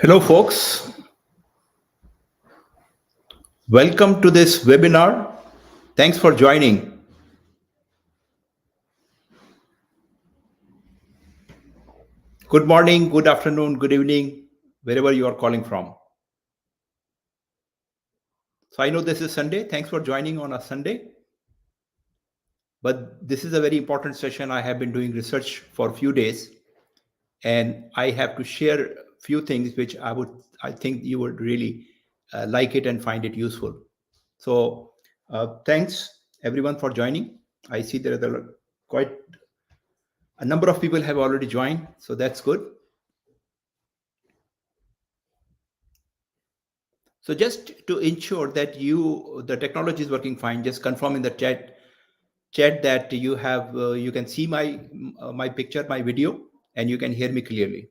Hello, folks. Welcome to this webinar. Thanks for joining. Good morning, good afternoon, good evening, wherever you are calling from. So I know this is Sunday. Thanks for joining on a Sunday. But this is a very important session. I have been doing research for a few days, and I have to share a few things which I think you would really like it and find it useful. So thanks everyone for joining. I see there are quite a number of people have already joined, so that's good. So just to ensure that the technology is working fine, just confirm in the chat that you can see my picture, my video, and you can hear me clearly.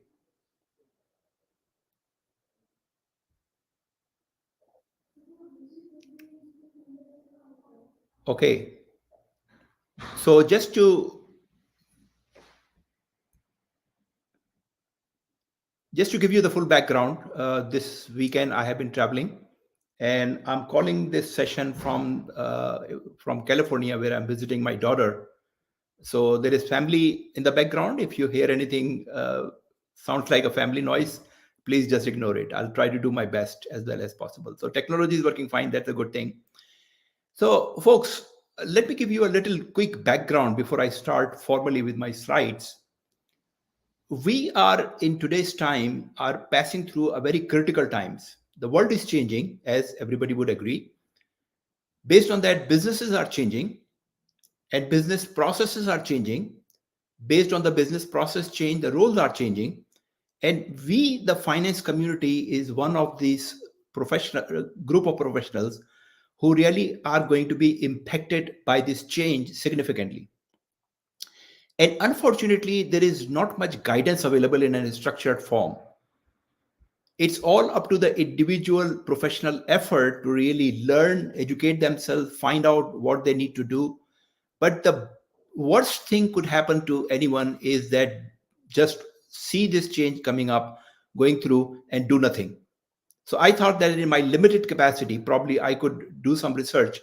Okay. So just to give you the full background, this weekend I have been traveling, and I'm calling this session from California, where I'm visiting my daughter. So there is family in the background. If you hear anything sounds like a family noise, please just ignore it. I'll try to do my best as well as possible. So technology is working fine. That's a good thing. So folks, let me give you a little quick background before I start formally with my slides. We are in today's time are passing through a very critical times. The world is changing, as everybody would agree. Based on that, businesses are changing and business processes are changing. Based on the business process change, the roles are changing. And we, the finance community, is one of these professional group of professionals who really are going to be impacted by this change significantly. And unfortunately, there is not much guidance available in a structured form. It's all up to the individual professional effort to really learn, educate themselves, find out what they need to do. But the worst thing could happen to anyone is that just see this change coming up, going through, and do nothing. So I thought that in my limited capacity, probably I could do some research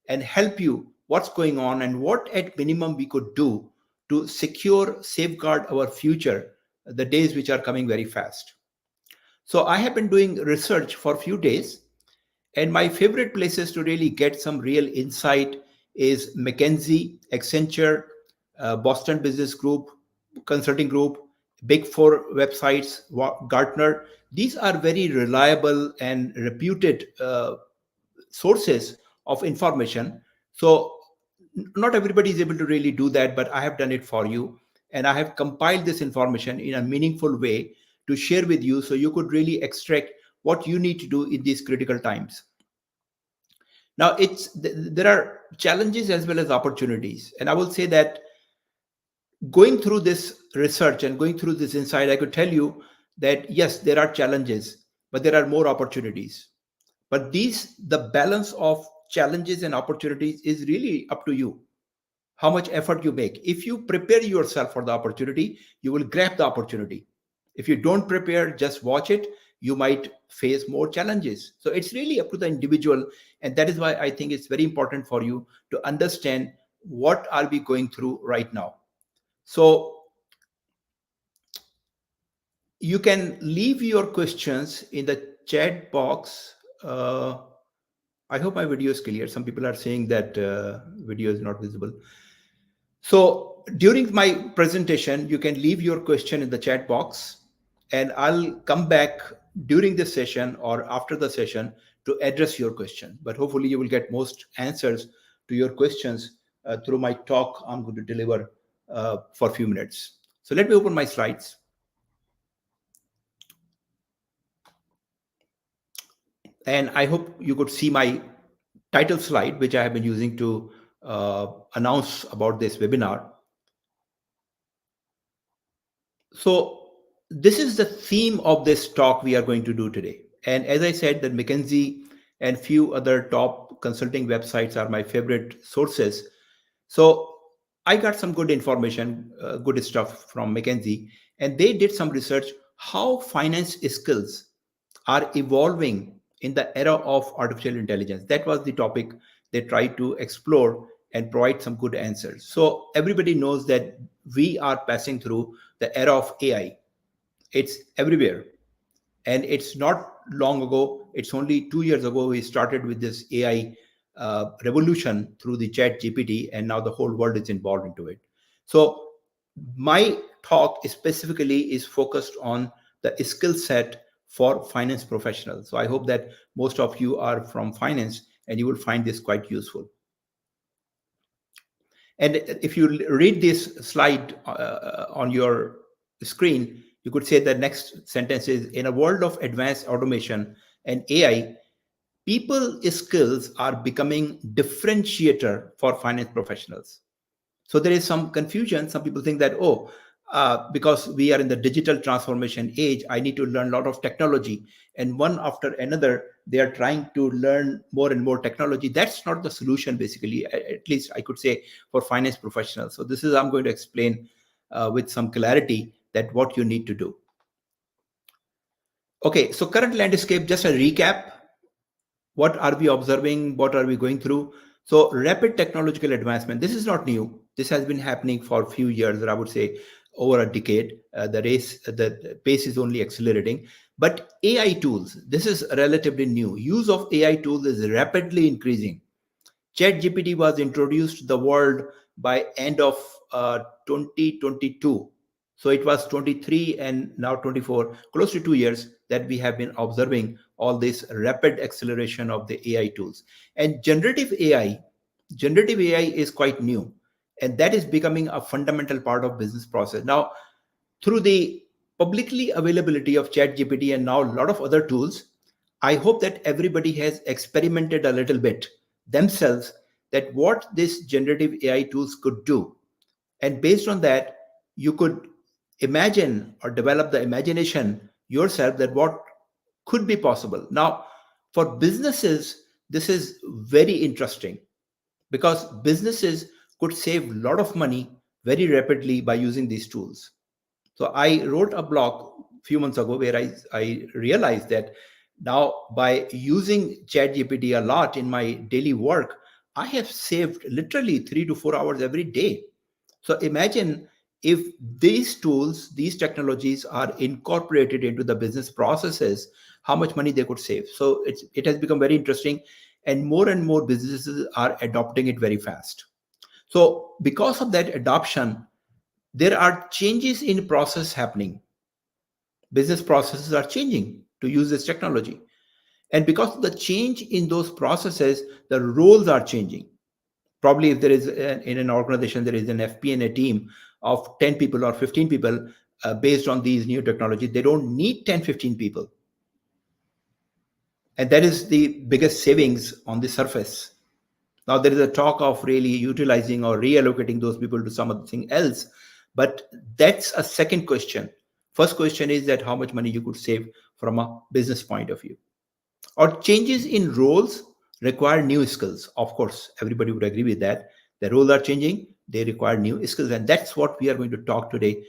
and help you what's going on and what at minimum we could do to secure, safeguard our future, the days which are coming very fast. So I have been doing research for a few days, and my favorite places to really get some real insight is McKinsey, Accenture, Boston Business Group, Consulting Group, Big Four websites, Gartner. These are very reliable and reputed sources of information. So not everybody is able to really do that, but I have done it for you. And I have compiled this information in a meaningful way to share with you so you could really extract what you need to do in these critical times. Now, there are challenges as well as opportunities. And I will say that going through this research and going through this insight, I could tell you that yes, there are challenges, but there are more opportunities. But the balance of challenges and opportunities is really up to you. How much effort you make. If you prepare yourself for the opportunity, you will grab the opportunity. If you don't prepare, just watch it, you might face more challenges. So it's really up to the individual. And that is why I think it's very important for you to understand what are we going through right now. So you can leave your questions in the chat box. I hope my video is clear. Some people are saying that video is not visible. So during my presentation, you can leave your question in the chat box, and I'll come back during this session or after the session to address your question. But hopefully you will get most answers to your questions through my talk I'm going to deliver for a few minutes. So let me open my slides. And I hope you could see my title slide, which I have been using to announce about this webinar. So this is the theme of this talk we are going to do today. And as I said, that McKinsey and few other top consulting websites are my favorite sources. So I got some good information, good stuff from McKinsey, and they did some research how finance skills are evolving in the era of artificial intelligence. That was the topic they tried to explore and provide some good answers. So everybody knows that we are passing through the era of AI. It's everywhere. And it's not long ago, it's only 2 years ago, we started with this AI revolution through the chat GPT, and now the whole world is involved into it. So my talk specifically is focused on the skill set for finance professionals. So I hope that most of you are from finance and you will find this quite useful. And if you read this slide on your screen, you could say the next sentence is, in a world of advanced automation and AI, people skills are becoming differentiator for finance professionals. So there is some confusion. Some people think that, oh, because we are in the digital transformation age, I need to learn a lot of technology. And one after another, they are trying to learn more and more technology. That's not the solution, basically, at least I could say, for finance professionals. So this is, I'm going to explain with some clarity that what you need to do. Okay, so current landscape, just a recap. What are we observing? What are we going through? So rapid technological advancement, this is not new. This has been happening for a few years, or I would say over a decade. The pace is only accelerating. But AI tools, this is relatively new. Use of AI tools is rapidly increasing. ChatGPT was introduced to the world by end of 2022. So it was 23 and now 24, close to 2 years that we have been observing all this rapid acceleration of the AI tools. And generative AI is quite new, and that is becoming a fundamental part of business process. Now, through the publicly availability of ChatGPT and now a lot of other tools, I hope that everybody has experimented a little bit themselves that what this generative AI tools could do. And based on that, you could imagine or develop the imagination yourself that what could be possible. Now, for businesses, this is very interesting because businesses could save a lot of money very rapidly by using these tools. So I wrote a blog a few months ago where I realized that now by using ChatGPT a lot in my daily work, I have saved literally 3 to 4 hours every day. So imagine if these tools, these technologies are incorporated into the business processes, how much money they could save. So it has become very interesting, and more businesses are adopting it very fast. So because of that adoption, there are changes in process happening. Business processes are changing to use this technology. And because of the change in those processes, the roles are changing. Probably if there is in an organization, there is an FP&A team of 10 people or 15 people based on these new technologies, they don't need 10, 15 people. And that is the biggest savings on the surface. Now, there is a talk of really utilizing or reallocating those people to something else, but that's a second question. First question is that how much money you could save from a business point of view. Or changes in roles require new skills. Of course, everybody would agree with that. The roles are changing, they require new skills, and that's what we are going to talk today,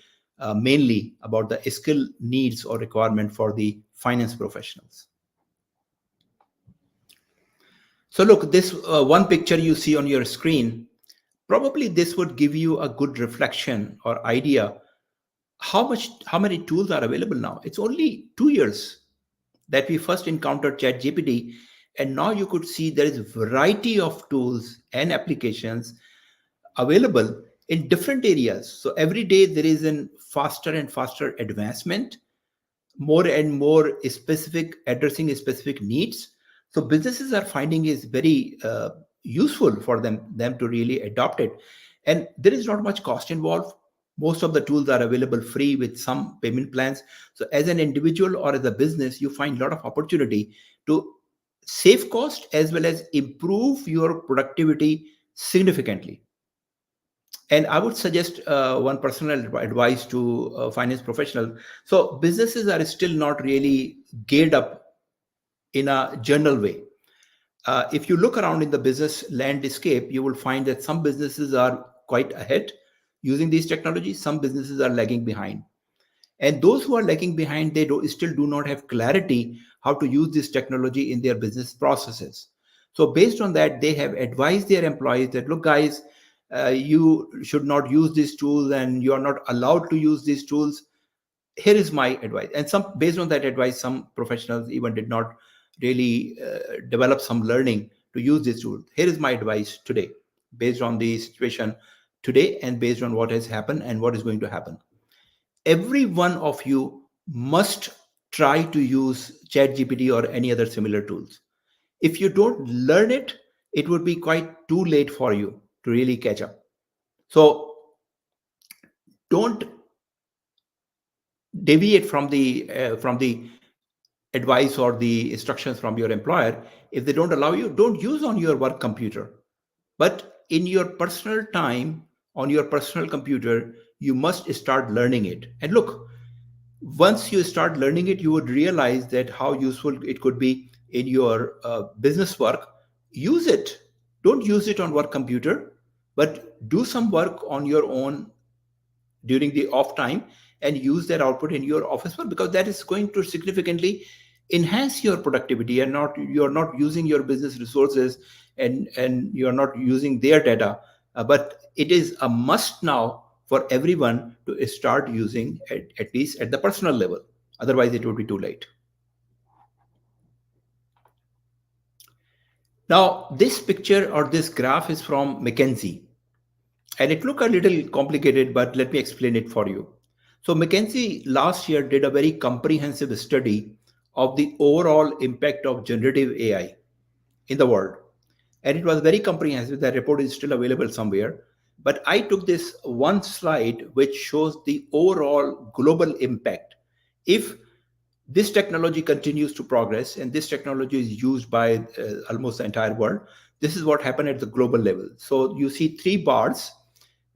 mainly about the skill needs or requirement for the finance professionals. So look, this one picture you see on your screen, probably this would give you a good reflection or idea how many tools are available now. It's only 2 years that we first encountered ChatGPT, and now you could see there is a variety of tools and applications available in different areas. So every day there is a faster and faster advancement, more and more specific, addressing specific needs. So businesses are finding is very useful for them to really adopt it. And there is not much cost involved. Most of the tools are available free with some payment plans. So as an individual or as a business, you find a lot of opportunity to save cost as well as improve your productivity significantly. And I would suggest one personal advice to finance professionals. So businesses are still not really geared up in a general way. If you look around in the business landscape, you will find that some businesses are quite ahead using these technologies. Some businesses are lagging behind. And those who are lagging behind, still do not have clarity how to use this technology in their business processes. So based on that, they have advised their employees that, look, guys, you should not use these tools and you are not allowed to use these tools. Here is my advice. And some based on that advice, some professionals even did not really develop some learning to use this tool. Here is my advice today, based on the situation today and based on what has happened and what is going to happen. Every one of you must try to use ChatGPT or any other similar tools. If you don't learn it, it would be quite too late for you to really catch up. So don't deviate from the advice or the instructions from your employer. If they don't allow you, don't use on your work computer, but in your personal time on your personal computer, you must start learning it. And look, once you start learning it, you would realize that how useful it could be in your business work. Use it. Don't use it on work computer, but do some work on your own during the off time and use that output in your office work, because that is going to significantly enhance your productivity, and not you're not using your business resources and you're not using their data. But it is a must now for everyone to start using at least at the personal level. Otherwise it would be too late. Now this picture or this graph is from McKinsey, and it look a little complicated, but let me explain it for you. So McKinsey last year did a very comprehensive study of the overall impact of generative AI in the world. And it was very comprehensive. That report is still available somewhere. But I took this one slide which shows the overall global impact. If this technology continues to progress and this technology is used by almost the entire world, this is what happened at the global level. So you see three bars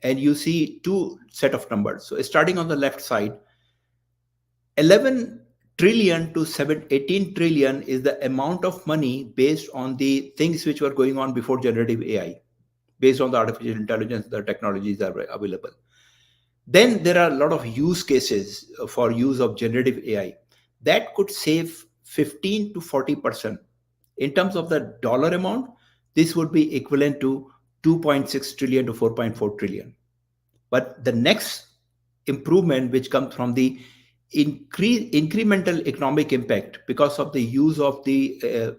and you see two set of numbers. So starting on the left side, 11 trillion to 18 trillion is the amount of money based on the things which were going on before generative AI, based on the artificial intelligence, the technologies that are available. Then there are a lot of use cases for use of generative AI that could save 15 to 40%. In terms of the dollar amount, this would be equivalent to 2.6 trillion to 4.4 trillion. But the next improvement, which comes from the incremental economic impact because of the use of the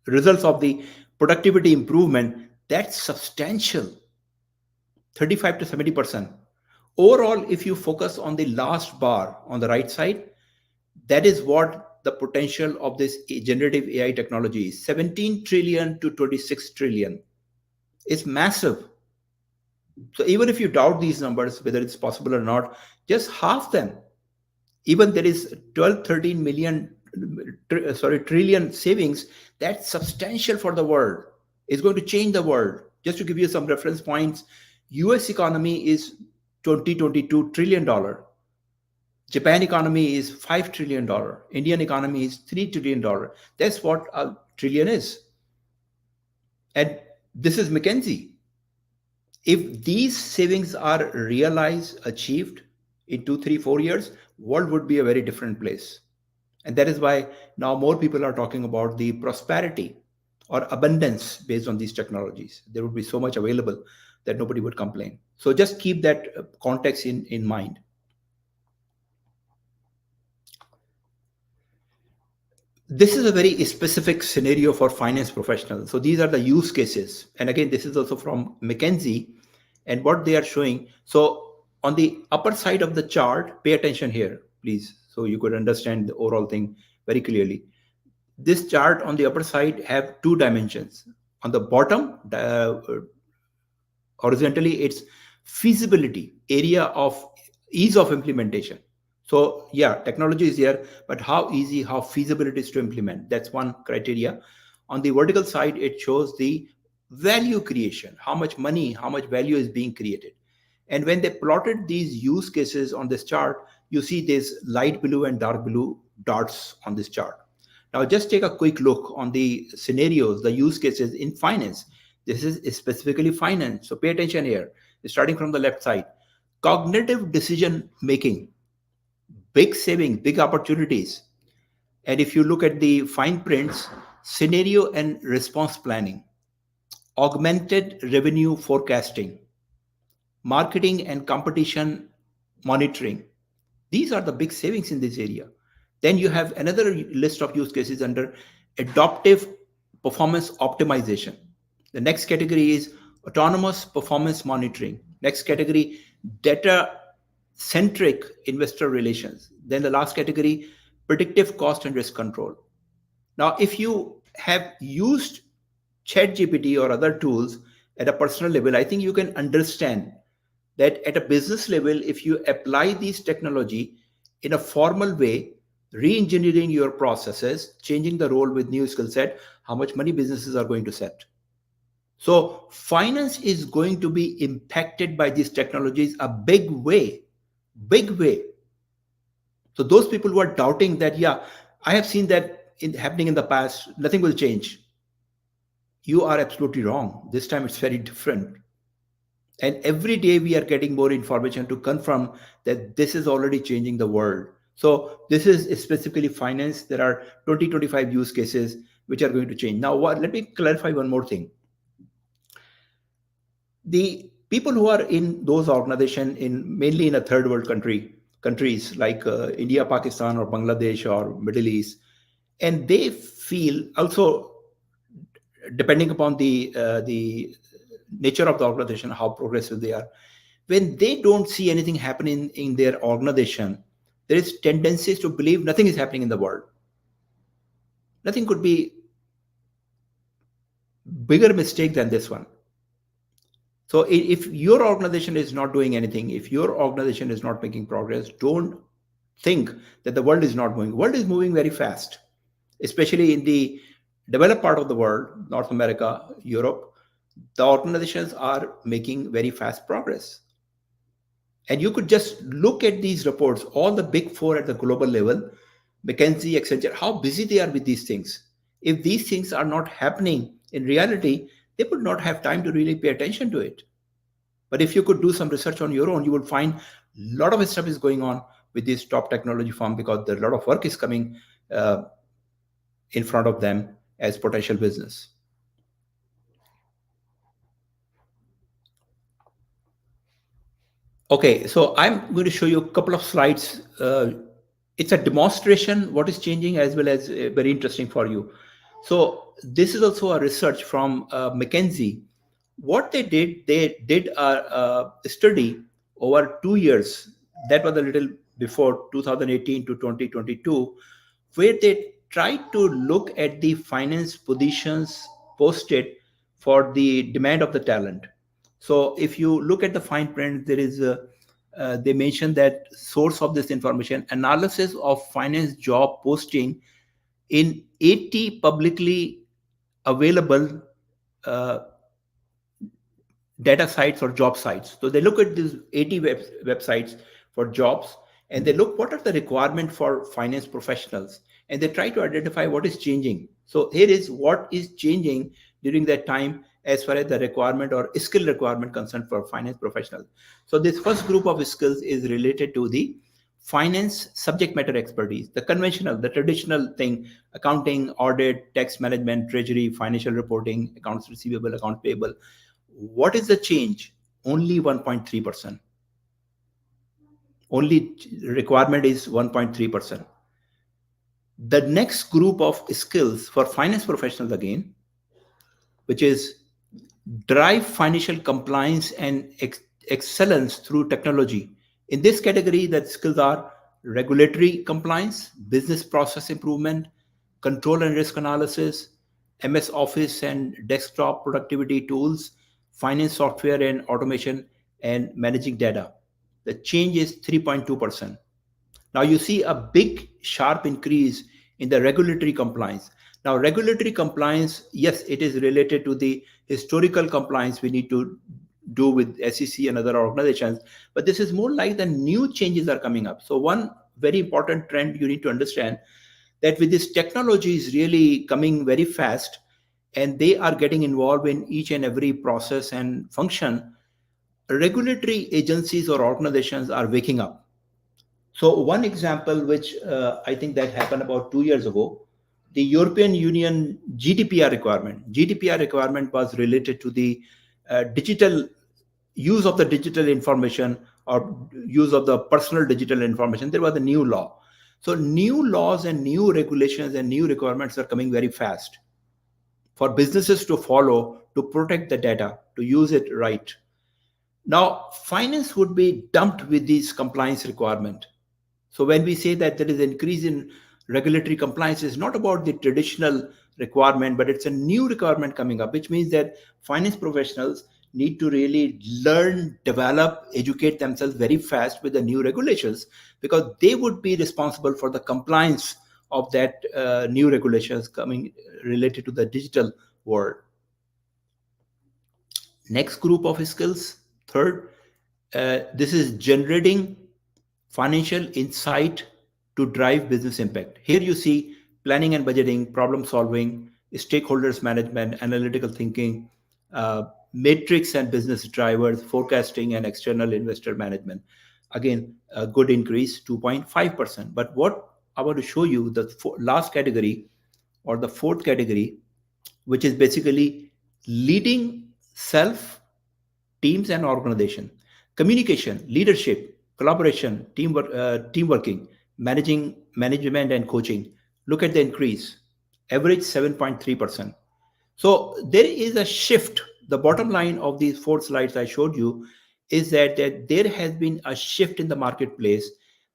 results of the productivity improvement, that's substantial, 35 to 70%. Overall, if you focus on the last bar on the right side, that is what the potential of this generative AI technology is: 17 trillion to 26 trillion. It's massive. So even if you doubt these numbers, whether it's possible or not, just half them. Even there is 12, 13 million, trillion savings. That's substantial for the world. It's going to change the world. Just to give you some reference points, US economy is $22 trillion. Japan economy is $5 trillion. Indian economy is $3 trillion. That's what a trillion is. And this is McKinsey. If these savings are realized, achieved in 2, 3, 4 years, world would be a very different place. And that is why now more people are talking about the prosperity or abundance based on these technologies. There would be so much available that nobody would complain. So just keep that context in mind. This is a very specific scenario for finance professionals. So these are the use cases. And again, this is also from McKinsey. And what they are showing, so on the upper side of the chart, pay attention here, please, so you could understand the overall thing very clearly. This chart on the upper side have two dimensions. On the bottom, horizontally, it's feasibility, area of ease of implementation. So yeah, technology is here, but how easy, how feasible it is to implement. That's one criteria. On the vertical side, it shows the value creation, how much money, how much value is being created. And when they plotted these use cases on this chart, you see this light blue and dark blue dots on this chart. Now just take a quick look on the scenarios, the use cases in finance. This is specifically finance. So pay attention here. Starting from the left side, cognitive decision making. big savings, big opportunities. And if you look at the fine prints, scenario and response planning, augmented revenue forecasting, marketing and competition monitoring. These are the big savings in this area. Then you have another list of use cases under adaptive performance optimization. The next category is autonomous performance monitoring. Next category, data centric investor relations. Then the last category, predictive cost and risk control. Now, if you have used ChatGPT or other tools at a personal level, I think you can understand that at a business level, if you apply these technology in a formal way, re-engineering your processes, changing the role with new skill set, how much money businesses are going to set. So finance is going to be impacted by these technologies a big way, big way. So those people who are doubting that, yeah, I have seen that happening in the past, nothing will change. You are absolutely wrong. This time it's very different. And every day we are getting more information to confirm that this is already changing the world. So this is specifically finance. There are 25 use cases which are going to change. Now, let me clarify one more thing. The people who are in those organizations, mainly in a third world countries like India, Pakistan, or Bangladesh, or Middle East, and they feel also, depending upon the nature of the organization, how progressive they are, when they don't see anything happening in their organization, there is tendencies to believe nothing is happening in the world. Nothing could be bigger mistake than this one. So if your organization is not doing anything, if your organization is not making progress, don't think that the world is not moving. The world is moving very fast, especially in the developed part of the world, North America, Europe. The organizations are making very fast progress. And you could just look at these reports, all the big four at the global level, McKinsey, Accenture, how busy they are with these things. If these things are not happening in reality, they would not have time to really pay attention to it. But if you could do some research on your own, you will find a lot of stuff is going on with this top technology firm, because a lot of work is coming in front of them as potential business. Okay, so I'm going to show you a couple of slides. It's a demonstration what is changing, as well as very interesting for you. So this is also a research from McKinsey. What they did a study over 2 years. That was a little before 2018 to 2022, where they tried to look at the finance positions posted for the demand of the talent. So if you look at the fine print, there is they mention that source of this information, analysis of finance job posting in 80 publicly available uh, data sites or job sites. So they look at these 80 websites for jobs, and they look what are the requirement for finance professionals, and they try to identify what is changing. So here is what is changing during that time as far as the requirement or skill requirement concerned for finance professionals. So this first group of skills is related to the finance subject matter expertise, the conventional, the traditional thing: accounting, audit, tax management, treasury, financial reporting, accounts receivable, accounts payable. What is the change? Only 1.3%. Only requirement is 1.3%. The next group of skills for finance professionals, again, which is drive financial compliance and excellence through technology. In this category, the skills are regulatory compliance, business process improvement, control and risk analysis, MS Office and desktop productivity tools, finance software and automation, and managing data. The change is 3.2%. Now you see a big sharp increase in the regulatory compliance. Now regulatory compliance, yes, it is related to the historical compliance we need to do with SEC and other organizations, but this is more like the new changes are coming up. So one very important trend you need to understand, that with this technology is really coming very fast, and they are getting involved in each and every process and function, regulatory agencies or organizations are waking up. So one example, which I think that happened about 2 years ago, the European Union GDPR requirement. GDPR requirement was related to the digital use of the digital information or use of the personal digital information. There was a new law. So new laws and new regulations and new requirements are coming very fast for businesses to follow, to protect the data, to use it right. Now, finance would be dumped with these compliance requirement. So when we say that there is an increase in regulatory compliance, it's not about the traditional requirement, but it's a new requirement coming up, which means that finance professionals need to really learn, develop, educate themselves very fast with the new regulations, because they would be responsible for the compliance of that new regulations coming related to the digital world. Next group of skills, third, this is generating financial insight to drive business impact. Here you see planning and budgeting, problem solving, stakeholders management, analytical thinking, matrix and business drivers, forecasting, and external investor management. Again, a good increase, 2.5%. But what I want to show you, the last category or the fourth category, which is basically leading self, teams, and organization. Communication, leadership, collaboration, teamwork, teamworking, management, and coaching. Look at the increase, average 7.3%. So there is a shift. The bottom line of these four slides I showed you is that there has been a shift in the marketplace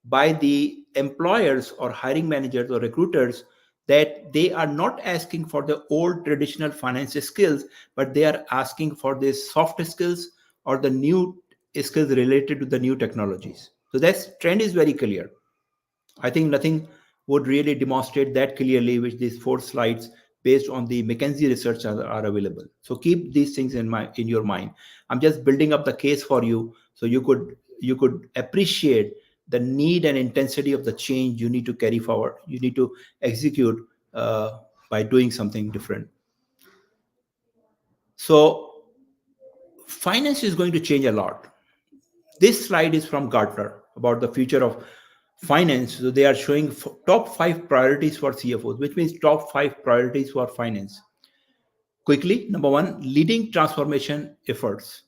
by the employers or hiring managers or recruiters, that they are not asking for the old traditional finance skills, but they are asking for the soft skills or the new skills related to the new technologies. So that trend is very clear. I think nothing would really demonstrate that clearly, which these four slides based on the McKinsey research are available. So keep these things in your mind. I'm just building up the case for you so you could appreciate the need and intensity of the change you need to carry forward. You need to execute by doing something different. So finance is going to change a lot. This slide is from Gartner about the future of finance. So they are showing top 5 priorities for CFOs, which means top 5 priorities for finance. Quickly, number one, leading transformation efforts.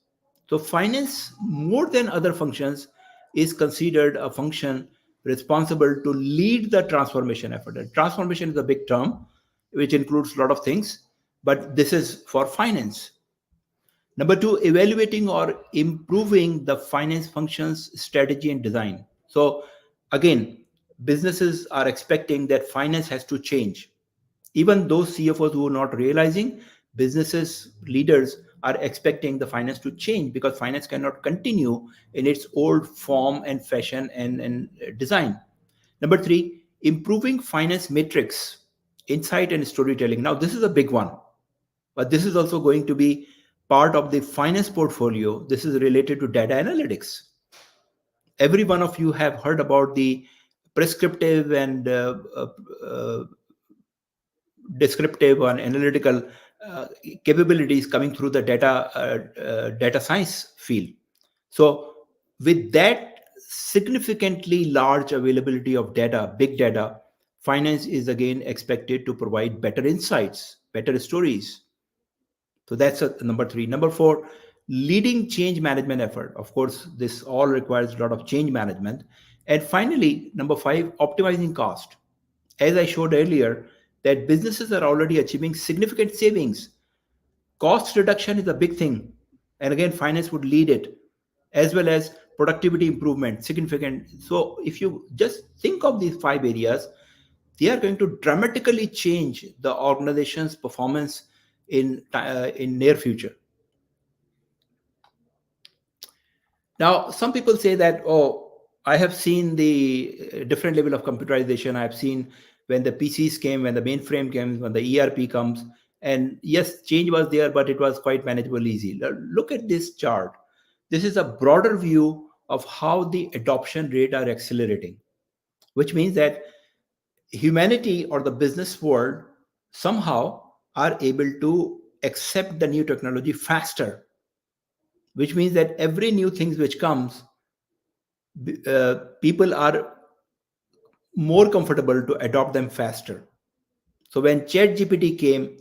So finance, more than other functions, is considered a function responsible to lead the transformation effort. And transformation is a big term, which includes a lot of things, but this is for finance. Number two, evaluating or improving the finance functions, strategy, and design. So, again, businesses are expecting that finance has to change. Even those CFOs who are not realizing, businesses leaders are expecting the finance to change, because finance cannot continue in its old form and fashion and design. Number three, improving finance metrics, insight, and storytelling. Now, this is a big one, but this is also going to be part of the finance portfolio. This is related to data analytics. Every one of you have heard about the prescriptive and uh, descriptive and analytical uh, capabilities coming through the data science field. So with that significantly large availability of data, big data, finance is again expected to provide better insights, better stories. So that's number three. Number four, leading change management effort. Of course, this all requires a lot of change management. And finally, number five, optimizing cost. As I showed earlier, that businesses are already achieving significant savings. Cost reduction is a big thing. And again, finance would lead it, as well as productivity improvement, significant. So if you just think of these 5 areas, they are going to dramatically change the organization's performance in near future. Now, some people say that, oh, I have seen the different level of computerization. I've seen when the PCs came, when the mainframe came, when the ERP comes, and yes, change was there, but it was quite manageable, easy. Look at this chart. This is a broader view of how the adoption rate are accelerating, which means that humanity or the business world somehow are able to accept the new technology faster, which means that every new things which comes, people are more comfortable to adopt them faster. So when ChatGPT came,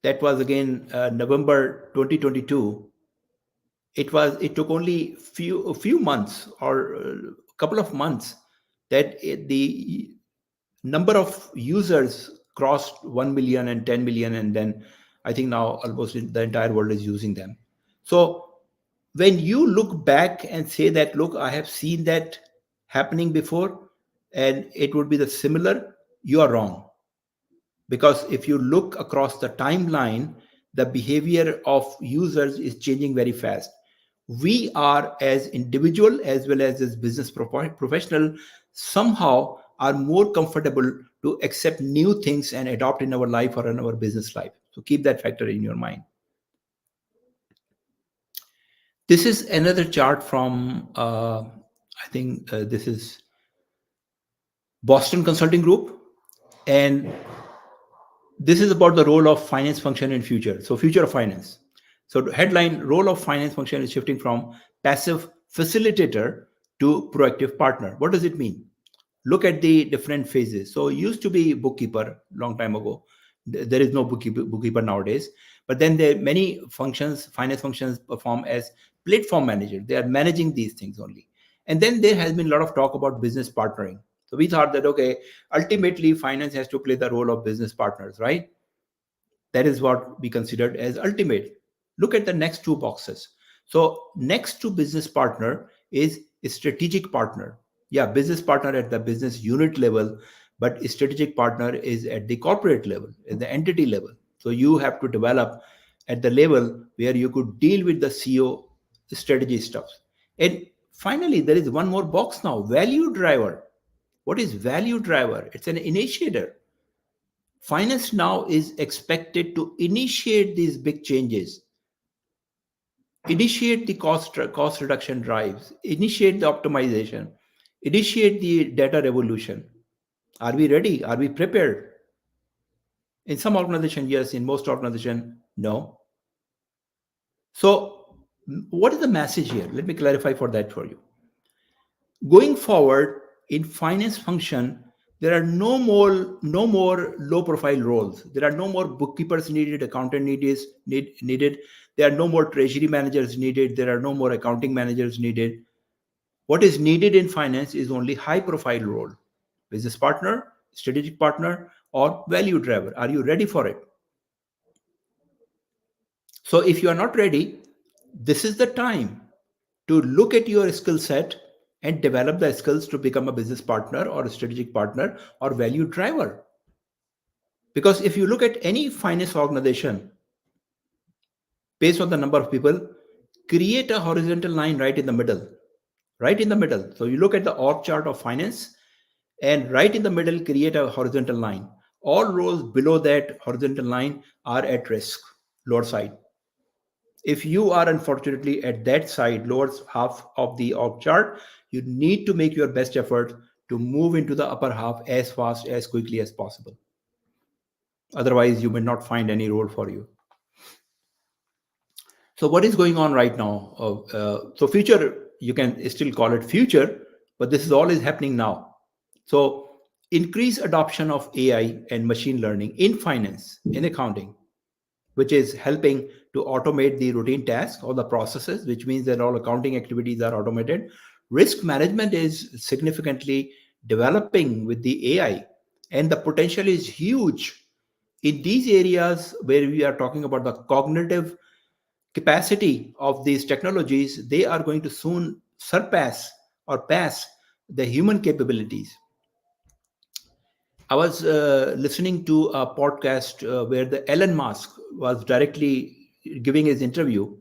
that was again November 2022. It took only a few months or a couple of months that the number of users crossed 1 million and 10 million, and then I think now almost the entire world is using them. So when you look back and say that, look, I have seen that happening before and it would be the similar, you are wrong. Because if you look across the timeline, the behavior of users is changing very fast. We are, as individual as well as business professional, somehow are more comfortable to accept new things and adopt in our life or in our business life. So keep that factor in your mind. This is another chart from I think this is Boston Consulting Group, and this is about the role of finance function in future. So future of finance. So the headline, role of finance function is shifting from passive facilitator to proactive partner. What does it mean? Look at the different phases. So used to be bookkeeper long time ago. There is no bookkeeper nowadays. But then there are many functions, finance functions perform as platform manager. They are managing these things only. And then there has been a lot of talk about business partnering. So we thought that, okay, ultimately finance has to play the role of business partners, right? That is what we considered as ultimate. Look at the next two boxes. So next to business partner is a strategic partner. Yeah, business partner at the business unit level, but a strategic partner is at the corporate level, at the entity level. So you have to develop at the level where you could deal with the CEO strategy stuff. And finally, there is one more box now, value driver. What is value driver? It's an initiator. Finance now is expected to initiate these big changes, initiate the cost reduction drives, initiate the optimization, initiate the data revolution. Are we ready? Are we prepared? In some organization, yes. In most organization, no. So, what is the message here? Let me clarify for that for you. Going forward in finance function, there are no more low profile roles. There are no more bookkeepers needed, accountant needed. There are no more treasury managers needed. There are no more accounting managers needed. What is needed in finance is only high profile role: business partner, strategic partner, or value driver. Are you ready for it? So if you are not ready, this is the time to look at your skill set and develop the skills to become a business partner or a strategic partner or value driver. Because if you look at any finance organization, based on the number of people, create a horizontal line right in the middle. Right in the middle. So you look at the org chart of finance, and right in the middle, create a horizontal line. All rows below that horizontal line are at risk, lower side. If you are unfortunately at that side, lower half of the org chart, you need to make your best effort to move into the upper half as fast, as quickly as possible. Otherwise, you may not find any role for you. So what is going on right now? So future, you can still call it future, but this is all is happening now. So increase adoption of AI and machine learning in finance, in accounting, which is helping to automate the routine tasks or the processes, which means that all accounting activities are automated. Risk management is significantly developing with the AI, and the potential is huge in these areas where we are talking about the cognitive capacity of these technologies. They are going to soon surpass or pass the human capabilities. I was listening to a podcast where the Elon Musk was directly giving his interview,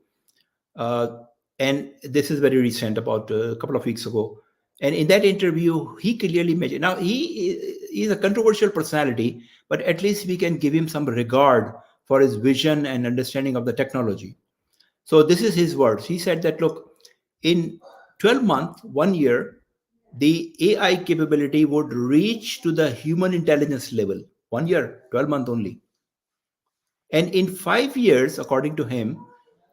uh, and this is very recent, about a couple of weeks ago. And in that interview, he clearly mentioned. Now he's a controversial personality, but at least we can give him some regard for his vision and understanding of the technology. So this is his words. He said that, look, in 12 months, 1 year, the AI capability would reach to the human intelligence level. 1 year, 12 months only. And in 5 years, according to him,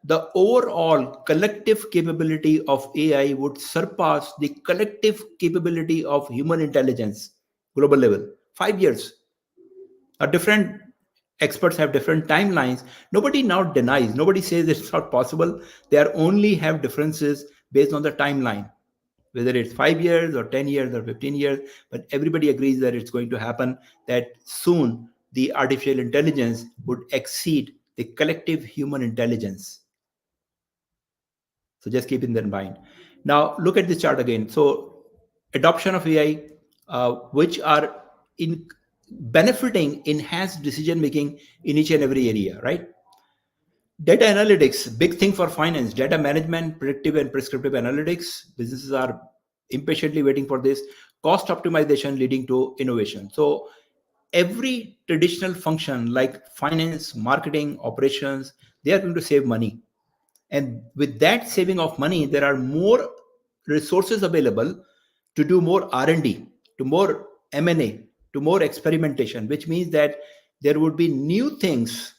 the overall collective capability of AI would surpass the collective capability of human intelligence global level? 5 years. Now, different experts have different timelines. Nobody now denies, nobody says it's not possible. They are only have differences based on the timeline, whether it's 5 years or 10 years or 15 years, but everybody agrees that it's going to happen, that soon the artificial intelligence would exceed the collective human intelligence. So just keeping that in mind. Now look at this chart again. So adoption of AI, which are in benefiting enhanced decision making in each and every area, right? Data analytics, big thing for finance. Data management, predictive and prescriptive analytics. Businesses are impatiently waiting for this. Cost optimization leading to innovation. So every traditional function like finance, marketing, operations, they are going to save money. And with that saving of money, there are more resources available to do more R&D, to more M&A, to more experimentation, which means that there would be new things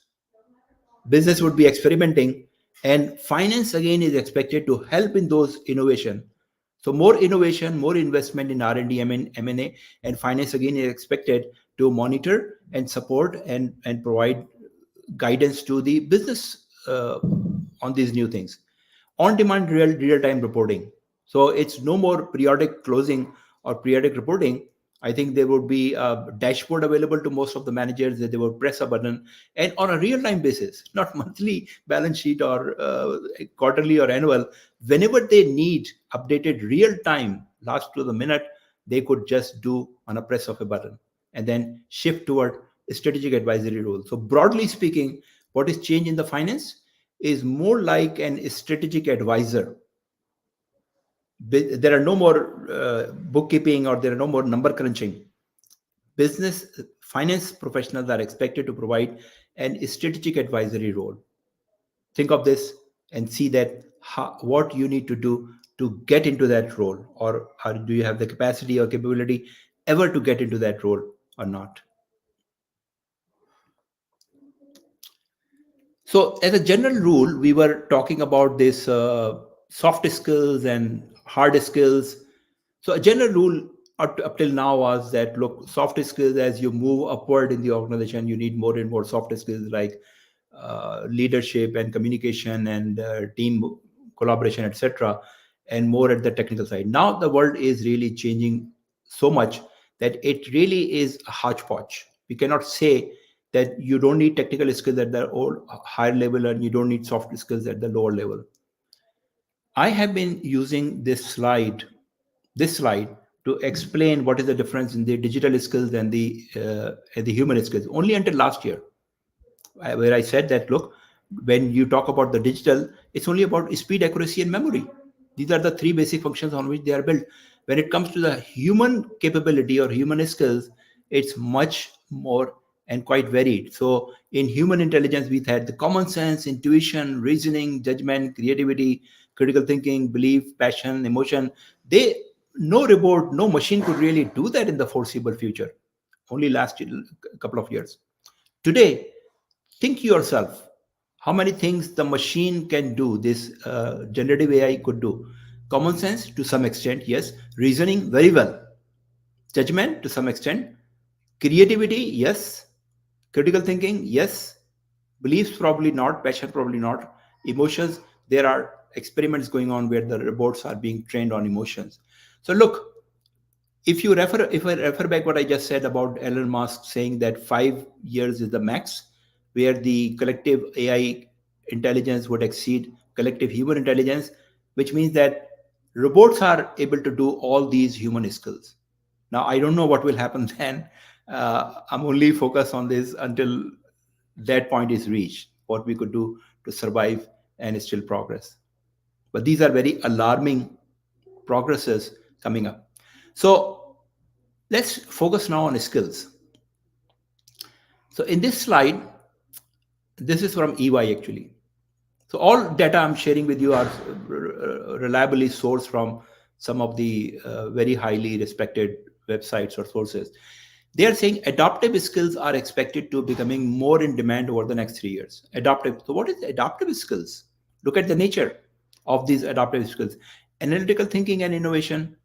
business would be experimenting, and finance again is expected to help in those innovation. So more innovation, more investment in R&D, M&A, and finance again is expected to monitor and support and provide guidance to the business on these new things. On demand real time reporting. So it's no more periodic closing or periodic reporting. I think there would be a dashboard available to most of the managers that they would press a button and on a real time basis, not monthly balance sheet or quarterly or annual. Whenever they need updated real time, last to the minute, they could just do on a press of a button and then shift toward a strategic advisory role. So broadly speaking, what is change in the finance is more like an strategic advisor. There are no more bookkeeping or there are no more number crunching. Business finance professionals are expected to provide an strategic advisory role. Think of this and see that what you need to do to get into that role, or do you have the capacity or capability ever to get into that role or not. So, as a general rule, we were talking about this soft skills and hard skills. So, a general rule up till now was that look, soft skills, as you move upward in the organization, you need more and more soft skills like leadership and communication and team collaboration, etc., and more at the technical side. Now, the world is really changing so much that it really is a hodgepodge. We cannot say that you don't need technical skills at the higher level and you don't need soft skills at the lower level. I have been using this slide to explain what is the difference in the digital skills and the human skills only until last year, where I said that look, when you talk about the digital, it's only about speed, accuracy, and memory. These are the three basic functions on which they are built. When it comes to the human capability or human skills, it's much more and quite varied. So in human intelligence, we've had the common sense, intuition, reasoning, judgment, creativity, critical thinking, belief, passion, emotion. They no robot, no machine could really do that in the foreseeable future. Only last couple of years. Today, think yourself how many things the machine can do, this generative AI could do. Common sense to some extent, yes. Reasoning, very well. Judgment to some extent. Creativity, yes. Critical thinking, yes. Beliefs, probably not. Passion, probably not. Emotions, there are experiments going on where the robots are being trained on emotions. So look, if I refer back what I just said about Elon Musk saying that 5 years is the max, where the collective AI intelligence would exceed collective human intelligence, which means that robots are able to do all these human skills. Now I don't know what will happen then. I'm only focused on this until that point is reached, what we could do to survive and still progress. But these are very alarming progresses coming up. So let's focus now on skills. So in this slide, this is from EY actually. So all data I'm sharing with you are reliably sourced from some of the very highly respected websites or sources. They are saying adaptive skills are expected to becoming more in demand over the next 3 years. Adaptive. So what is adaptive skills? Look at the nature of these adaptive skills. Analytical thinking and innovation,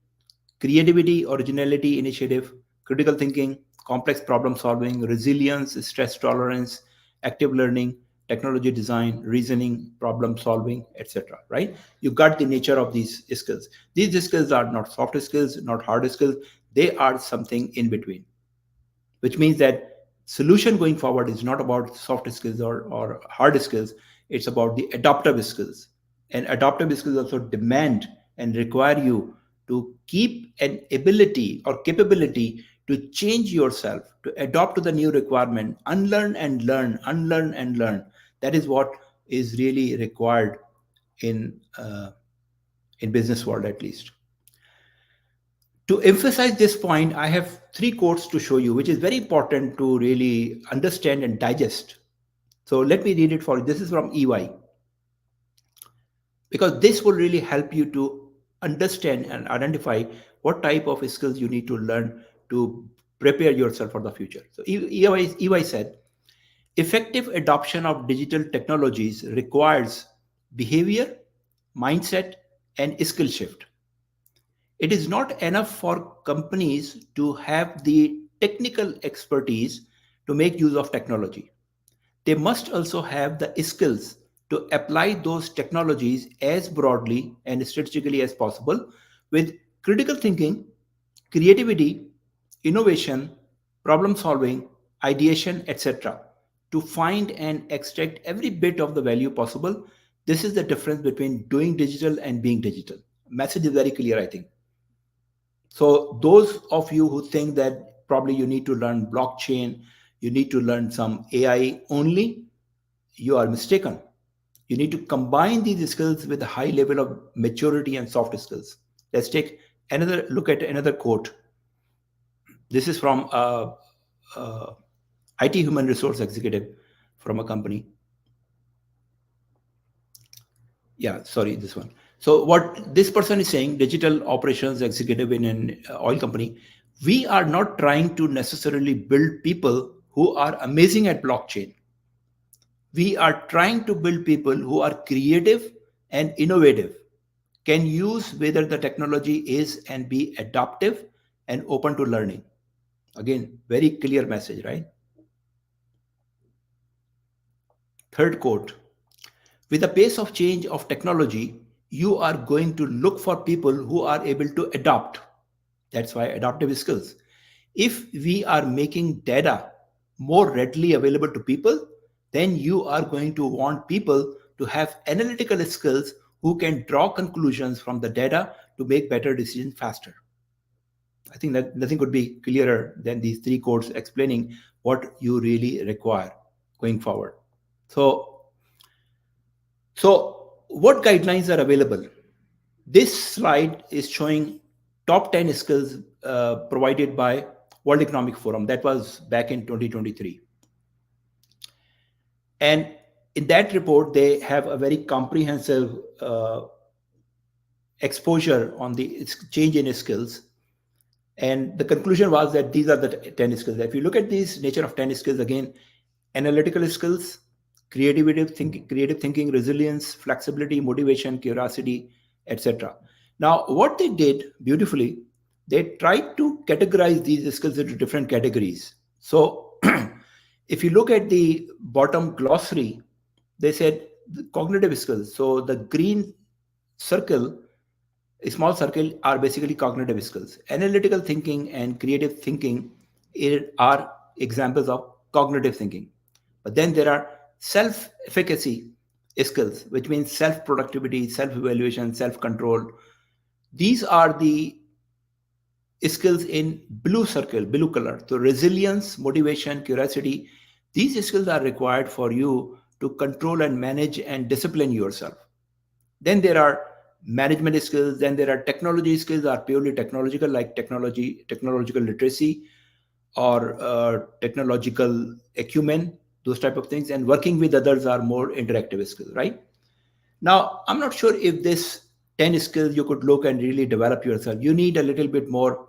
creativity, originality, initiative, critical thinking, complex problem solving, resilience, stress tolerance, active learning, technology design, reasoning, problem solving, etc. Right? You got the nature of these skills. These skills are not soft skills, not hard skills. They are something in between, which means that solution going forward is not about soft skills or hard skills. It's about the adaptive skills, and adaptive skills also demand and require you to keep an ability or capability to change yourself, to adapt to the new requirement, unlearn and learn, unlearn and learn. That is what is really required in in business world, at least. To emphasize this point, I have three quotes to show you, which is very important to really understand and digest. So let me read it for you. This is from EY, because this will really help you to understand and identify what type of skills you need to learn to prepare yourself for the future. So EY said, effective adoption of digital technologies requires behavior, mindset, and skill shift. It is not enough for companies to have the technical expertise to make use of technology. They must also have the skills to apply those technologies as broadly and strategically as possible with critical thinking, creativity, innovation, problem solving, ideation, etc., to find and extract every bit of the value possible. This is the difference between doing digital and being digital. Message is very clear, I think. So those of you who think that probably you need to learn blockchain, you need to learn some AI only, you are mistaken. You need to combine these skills with a high level of maturity and soft skills. Let's take another look at another quote. This is from a IT human resource executive from a company. Yeah, sorry, this one. So what this person is saying, digital operations executive in an oil company, we are not trying to necessarily build people who are amazing at blockchain. We are trying to build people who are creative and innovative, can use whether the technology is and be adaptive and open to learning. Again, very clear message, right? Third quote, with the pace of change of technology, you are going to look for people who are able to adapt. That's why adaptive skills. If we are making data more readily available to people, then you are going to want people to have analytical skills who can draw conclusions from the data to make better decisions faster. I think that nothing could be clearer than these three quotes explaining what you really require going forward. So what guidelines are available? This slide is showing top 10 skills provided by World Economic Forum. That was back in 2023. And in that report, they have a very comprehensive exposure on the change in skills. And the conclusion was that these are the 10 skills. If you look at these nature of 10 skills, again, analytical skills, creative thinking, resilience, flexibility, motivation, curiosity, etc. Now, what they did beautifully, they tried to categorize these skills into different categories. So if you look at the bottom glossary, they said the cognitive skills. So the green circle, a small circle, are basically cognitive skills. Analytical thinking and creative thinking are examples of cognitive thinking. But then there are self-efficacy skills, which means self-productivity, self-evaluation, self-control. These are the skills in blue circle, blue color. So resilience, motivation, curiosity, these skills are required for you to control and manage and discipline yourself. Then there are management skills. Then there are technology skills, are purely technological, like technological literacy, or technological acumen, those type of things. And working with others are more interactive skills, right? Now, I'm not sure if this 10 skills you could look and really develop yourself. You need a little bit more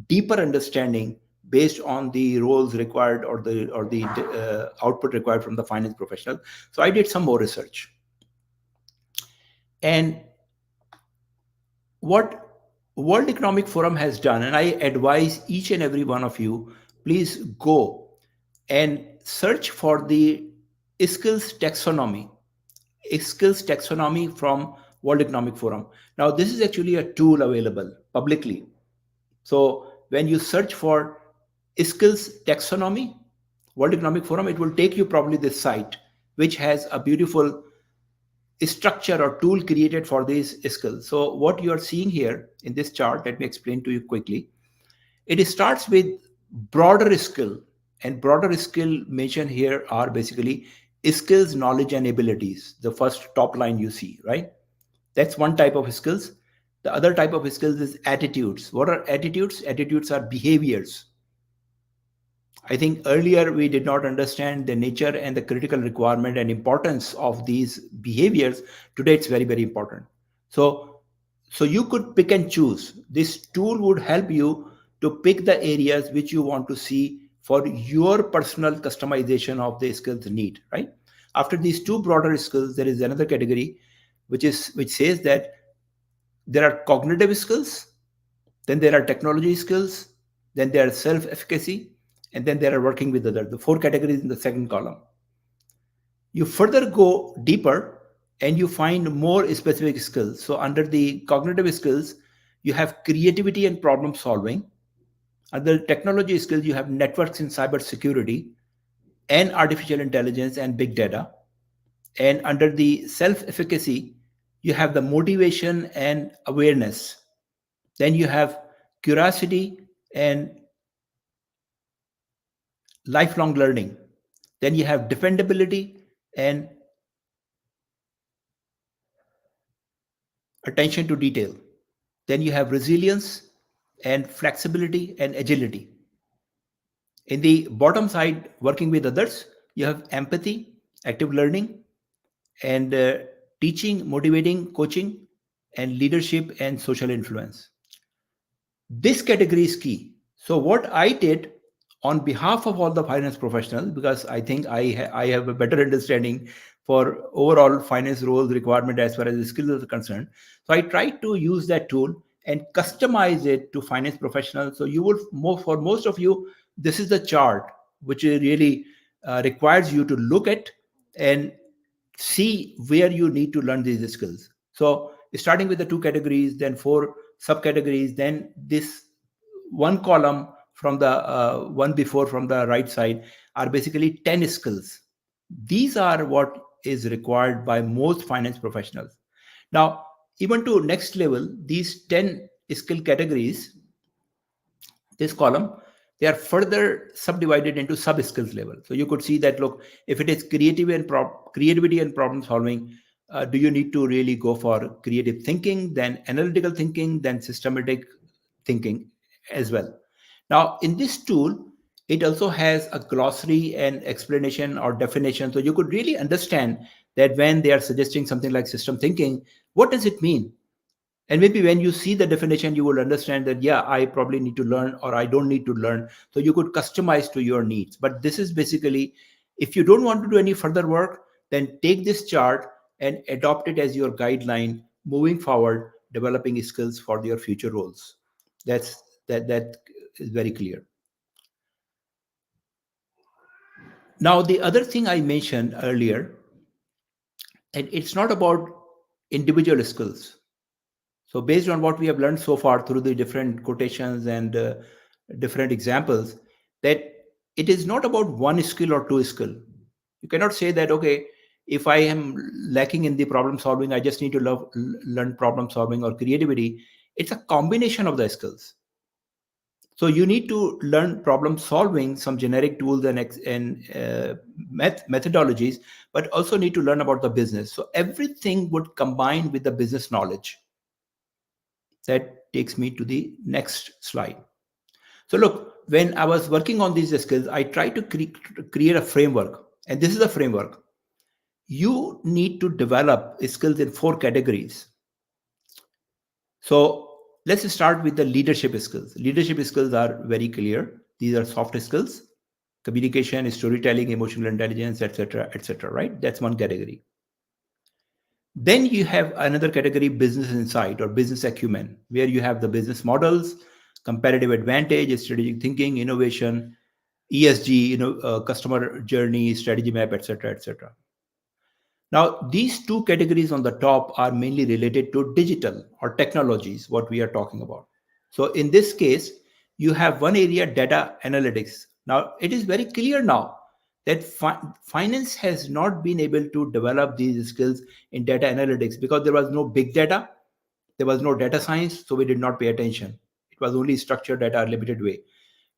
deeper understanding based on the roles required or the output required from the finance professional. So I did some more research. And what World Economic Forum has done, and I advise each and every one of you, please go and search for the skills taxonomy, skills taxonomy from World Economic Forum. Now, this is actually a tool available publicly. So when you search for skills taxonomy, World Economic Forum, it will take you probably this site, which has a beautiful structure or tool created for these skills. So what you are seeing here in this chart, let me explain to you quickly. It starts with broader skill, and broader skill mentioned here are basically skills, knowledge, and abilities. The first top line you see, right? That's one type of skills. The other type of skills is attitudes. What are attitudes? Attitudes are behaviors. I think earlier we did not understand the nature and the critical requirement and importance of these behaviors. Today it's very, very important. So you could pick and choose. This tool would help you to pick the areas which you want to see for your personal customization of the skills need, right? After these two broader skills, there is another category which says that there are cognitive skills, then there are technology skills, then there are self-efficacy, and then there are working with others. The four categories in the second column. You further go deeper and you find more specific skills. So under the cognitive skills, you have creativity and problem solving. Under technology skills, you have networks in cybersecurity and artificial intelligence and big data. And under the self-efficacy, you have the motivation and awareness. Then you have curiosity and lifelong learning. Then you have dependability and attention to detail. Then you have resilience and flexibility and agility. In the bottom side, working with others, you have empathy, active learning, and teaching, motivating, coaching, and leadership and social influence. This category is key. So what I did on behalf of all the finance professionals, because I think I have a better understanding for overall finance roles requirement as far as the skills are concerned. So I tried to use that tool and customize it to finance professionals. So you will, for most of you, this is the chart which really requires you to look at and see where you need to learn these skills. So starting with the two categories, then four subcategories, then this one column from the one before from the right side are basically 10 skills. These are what is required by most finance professionals. Now, even to next level, these 10 skill categories, this column, they are further subdivided into sub skills level. So you could see that, look, if it is creativity and problem solving, do you need to really go for creative thinking, then analytical thinking, then systematic thinking as well. Now, in this tool, it also has a glossary and explanation or definition. So you could really understand that when they are suggesting something like system thinking, what does it mean? And maybe when you see the definition, you will understand that, yeah, I probably need to learn or I don't need to learn. So you could customize to your needs. But this is basically, if you don't want to do any further work, then take this chart and adopt it as your guideline moving forward, developing skills for your future roles. That is very clear. Now, the other thing I mentioned earlier, and it's not about individual skills. So based on what we have learned so far through the different quotations and different examples, that it is not about one skill or two skill. You cannot say that, okay, if I am lacking in the problem solving, I just need to learn problem solving or creativity. It's a combination of the skills. So you need to learn problem solving, some generic tools and methodologies, but also need to learn about the business. So everything would combine with the business knowledge. That takes me to the next slide. So look, when I was working on these skills, I tried to create a framework, and this is a framework. You need to develop skills in four categories. So let's start with the leadership skills. Leadership skills are very clear. These are soft skills: communication, storytelling, emotional intelligence, etc., etc. Right? That's one category. Then you have another category, business insight or business acumen, where you have the business models, comparative advantage, strategic thinking, innovation, ESG, customer journey, strategy map, etc., etc. Now, these two categories on the top are mainly related to digital or technologies, what we are talking about. So, in this case, you have one area, data analytics. Now, it is very clear now that finance has not been able to develop these skills in data analytics because there was no big data, there was no data science, so we did not pay attention. It was only structured data, limited way.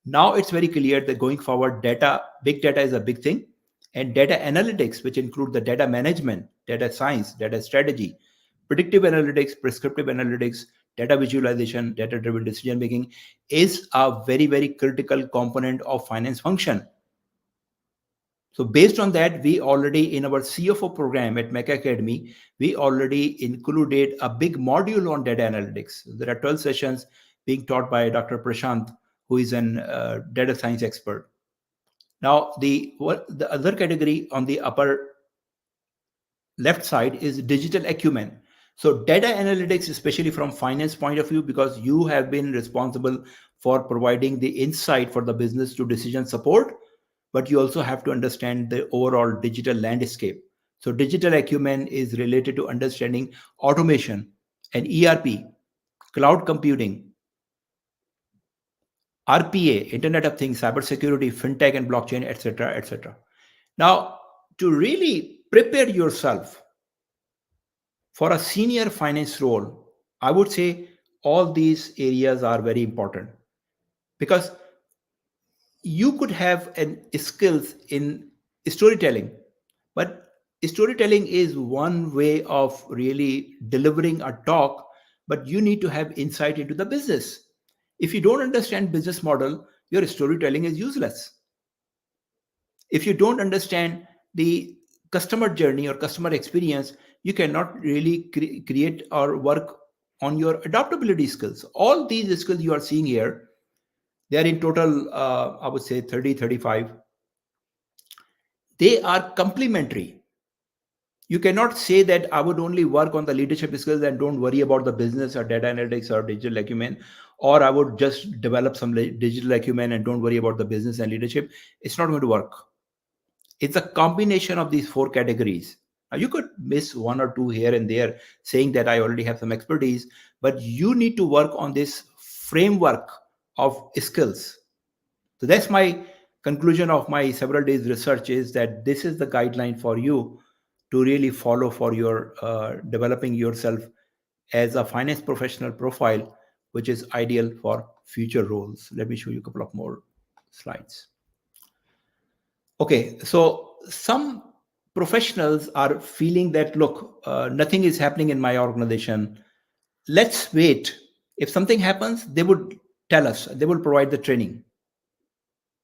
Now it's very clear that going forward, big data is a big thing, and data analytics, which include the data management, data science, data strategy, predictive analytics, prescriptive analytics, data visualization, data driven decision making, is a very, very critical component of finance function. So based on that, we already in our CFO program at Mecca Academy, we already included a big module on data analytics. There are 12 sessions being taught by Dr. Prashant, who is an data science expert. Now, the other category on the upper left side is digital acumen. So data analytics, especially from finance point of view, because you have been responsible for providing the insight for the business to decision support, but you also have to understand the overall digital landscape. So digital acumen is related to understanding automation and ERP, cloud computing, RPA, Internet of Things, cybersecurity, fintech and blockchain, etc., etc. Now, to really prepare yourself for a senior finance role, I would say all these areas are very important because you could have an skills in storytelling, but storytelling is one way of really delivering a talk, but you need to have insight into the business. If you don't understand business model, your storytelling is useless. If you don't understand the customer journey or customer experience, you cannot really create or work on your adaptability skills. All these skills you are seeing here, they are in total, I would say 30, 35. They are complementary. You cannot say that I would only work on the leadership skills and don't worry about the business or data analytics or digital acumen, or I would just develop some digital acumen and don't worry about the business and leadership. It's not going to work. It's a combination of these four categories. Now, you could miss one or two here and there, saying that I already have some expertise, but you need to work on this framework of skills. So that's my conclusion of my several days research, is that this is the guideline for you to really follow for your developing yourself as a finance professional profile, which is ideal for future roles. Let me show you a couple of more slides. Okay, so some professionals are feeling that, look, nothing is happening in my organization. Let's wait. If something happens, they would tell us, they will provide the training.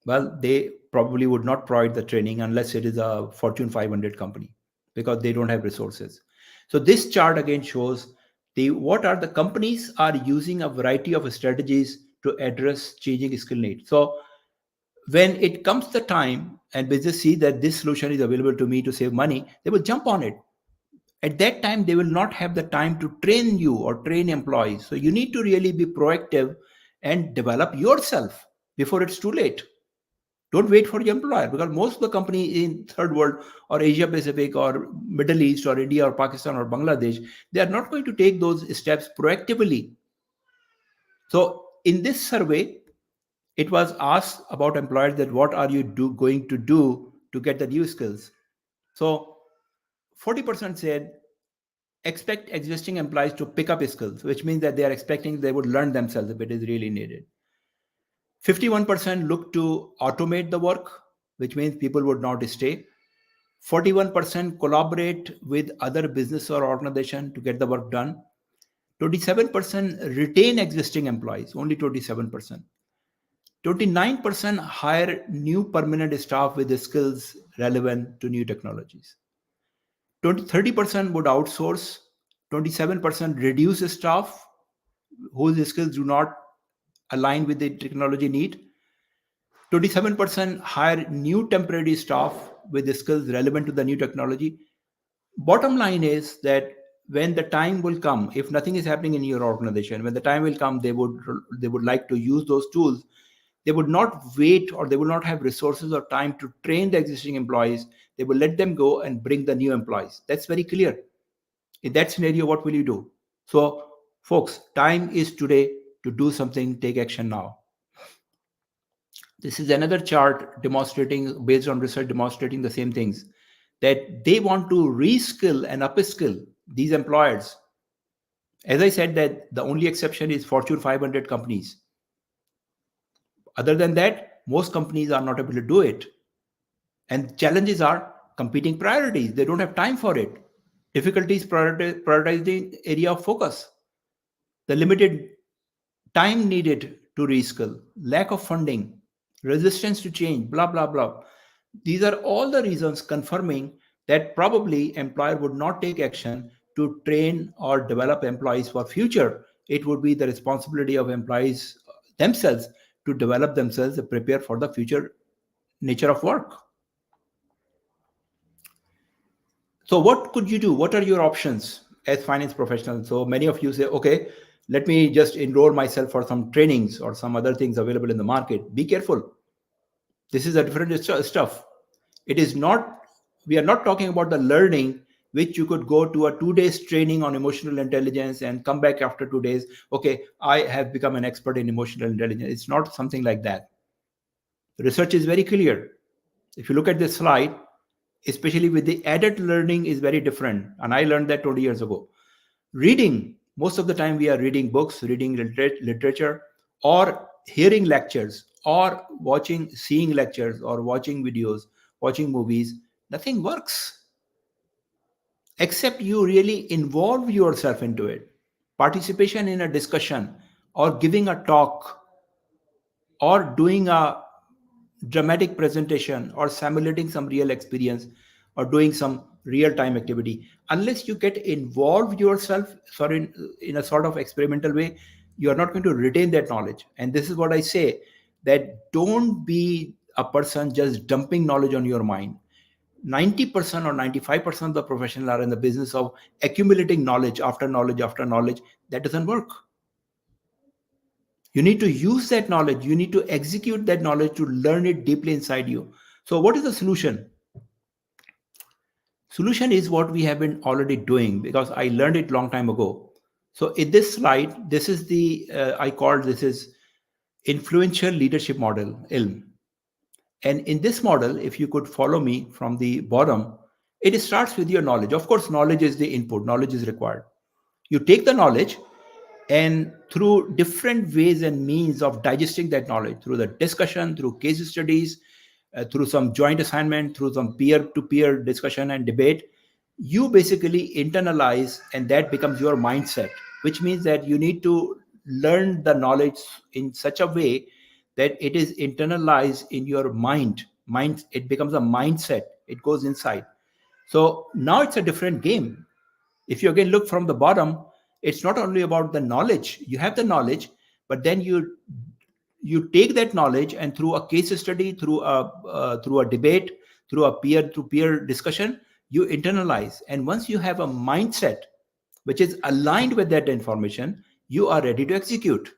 Well, they probably would not provide the training unless it is a Fortune 500 company, because they don't have resources. So this chart again shows what are the companies are using a variety of strategies to address changing skill needs. So when it comes the time and business see that this solution is available to me to save money, they will jump on it. At that time, they will not have the time to train you or train employees. So you need to really be proactive and develop yourself before it's too late. Don't wait for the employer, because most of the company in third world or Asia Pacific or Middle East or India or Pakistan or Bangladesh, they are not going to take those steps proactively. So in this survey, it was asked about employers that what are you going to do to get the new skills. So 40% said expect existing employees to pick up skills, which means that they are expecting they would learn themselves if it is really needed. 51% look to automate the work, which means people would not stay. 41% collaborate with other business or organization to get the work done. 27% retain existing employees, only 27%. 29% hire new permanent staff with the skills relevant to new technologies. 30% would outsource. 27% reduce staff whose skills do not align with the technology need. 27% hire new temporary staff with the skills relevant to the new technology. Bottom line is that when the time will come, if nothing is happening in your organization, when the time will come, they would like to use those tools. They would not wait, or they will not have resources or time to train the existing employees. They will let them go and bring the new employees. That's very clear. In that scenario, what will you do? So, folks, time is today to do something, take action now. This is another chart demonstrating, based on research, demonstrating the same things, that they want to reskill and upskill these employers. As I said, that the only exception is Fortune 500 companies. Other than that, most companies are not able to do it. And challenges are competing priorities. They don't have time for it. Difficulties prioritizing area of focus, the limited time needed to reskill, lack of funding, resistance to change, blah, blah, blah. These are all the reasons confirming that probably employer would not take action to train or develop employees for future. It would be the responsibility of employees themselves to develop themselves and prepare for the future nature of work. So what could you do? What are your options as finance professionals? So many of you say, okay, let me just enroll myself for some trainings or some other things available in the market. Be careful. This is a different stuff. It is not, we are not talking about the learning which you could go to a 2 days training on emotional intelligence and come back after 2 days. Okay, I have become an expert in emotional intelligence. It's not something like that. The research is very clear. If you look at this slide, especially with the adult learning is very different. And I learned that 20 years ago. Reading, most of the time we are reading books, reading literature, or hearing lectures, or seeing lectures, or watching videos, watching movies. Nothing works except you really involve yourself into it. Participation in a discussion, or giving a talk, or doing a dramatic presentation, or simulating some real experience, or doing some real time activity. Unless you get involved yourself, sorry, in a sort of experimental way, you are not going to retain that knowledge. And this is what I say, that don't be a person just dumping knowledge on your mind. 90% or 95% of the professionals are in the business of accumulating knowledge after knowledge after knowledge. That doesn't work. You need to use that knowledge. You need to execute that knowledge to learn it deeply inside you. So what is the solution? Solution is what we have been already doing, because I learned it long time ago. So in this slide, this is the, I called this is influential leadership model, ILM. And in this model, if you could follow me from the bottom, it starts with your knowledge. Of course, knowledge is the input, knowledge is required. You take the knowledge, and through different ways and means of digesting that knowledge, through the discussion, through case studies, through some joint assignment, through some peer-to-peer discussion and debate, you basically internalize, and that becomes your mindset, which means that you need to learn the knowledge in such a way that it is internalized in your mind. It becomes a mindset. It goes inside. So now it's a different game. If you again look from the bottom, it's not only about the knowledge. You have the knowledge, but then you take that knowledge, and through a case study, through a debate, through a peer-to-peer discussion, you internalize. And once you have a mindset which is aligned with that information, you are ready to execute.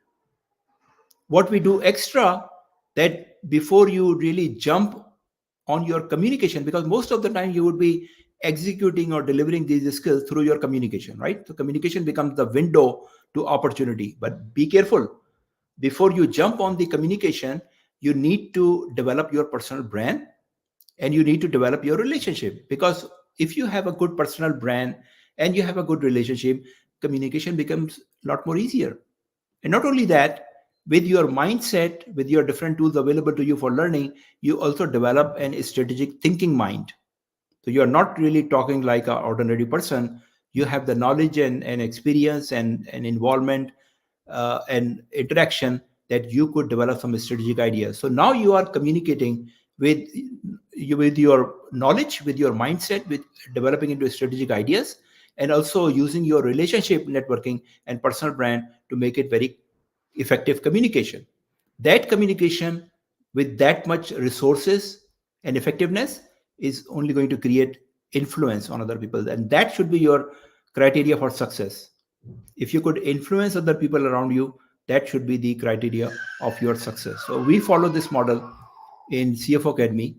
What we do extra, that before you really jump on your communication, because most of the time you would be executing or delivering these skills through your communication, right? So communication becomes the window to opportunity. But be careful. Before you jump on the communication, you need to develop your personal brand, and you need to develop your relationship. Because if you have a good personal brand and you have a good relationship, communication becomes a lot more easier. And not only that, with your mindset, with your different tools available to you for learning, you also develop an strategic thinking mind. So you are not really talking like an ordinary person. You have the knowledge and experience and involvement and interaction, that you could develop some strategic ideas. So now you are communicating with with your knowledge, with your mindset, with developing into strategic ideas, and also using your relationship networking and personal brand to make it very effective communication. That communication with that much resources and effectiveness is only going to create influence on other people, and that should be your criteria for success. If you could influence other people around you, that should be the criteria of your success. So we follow this model in CFO Academy.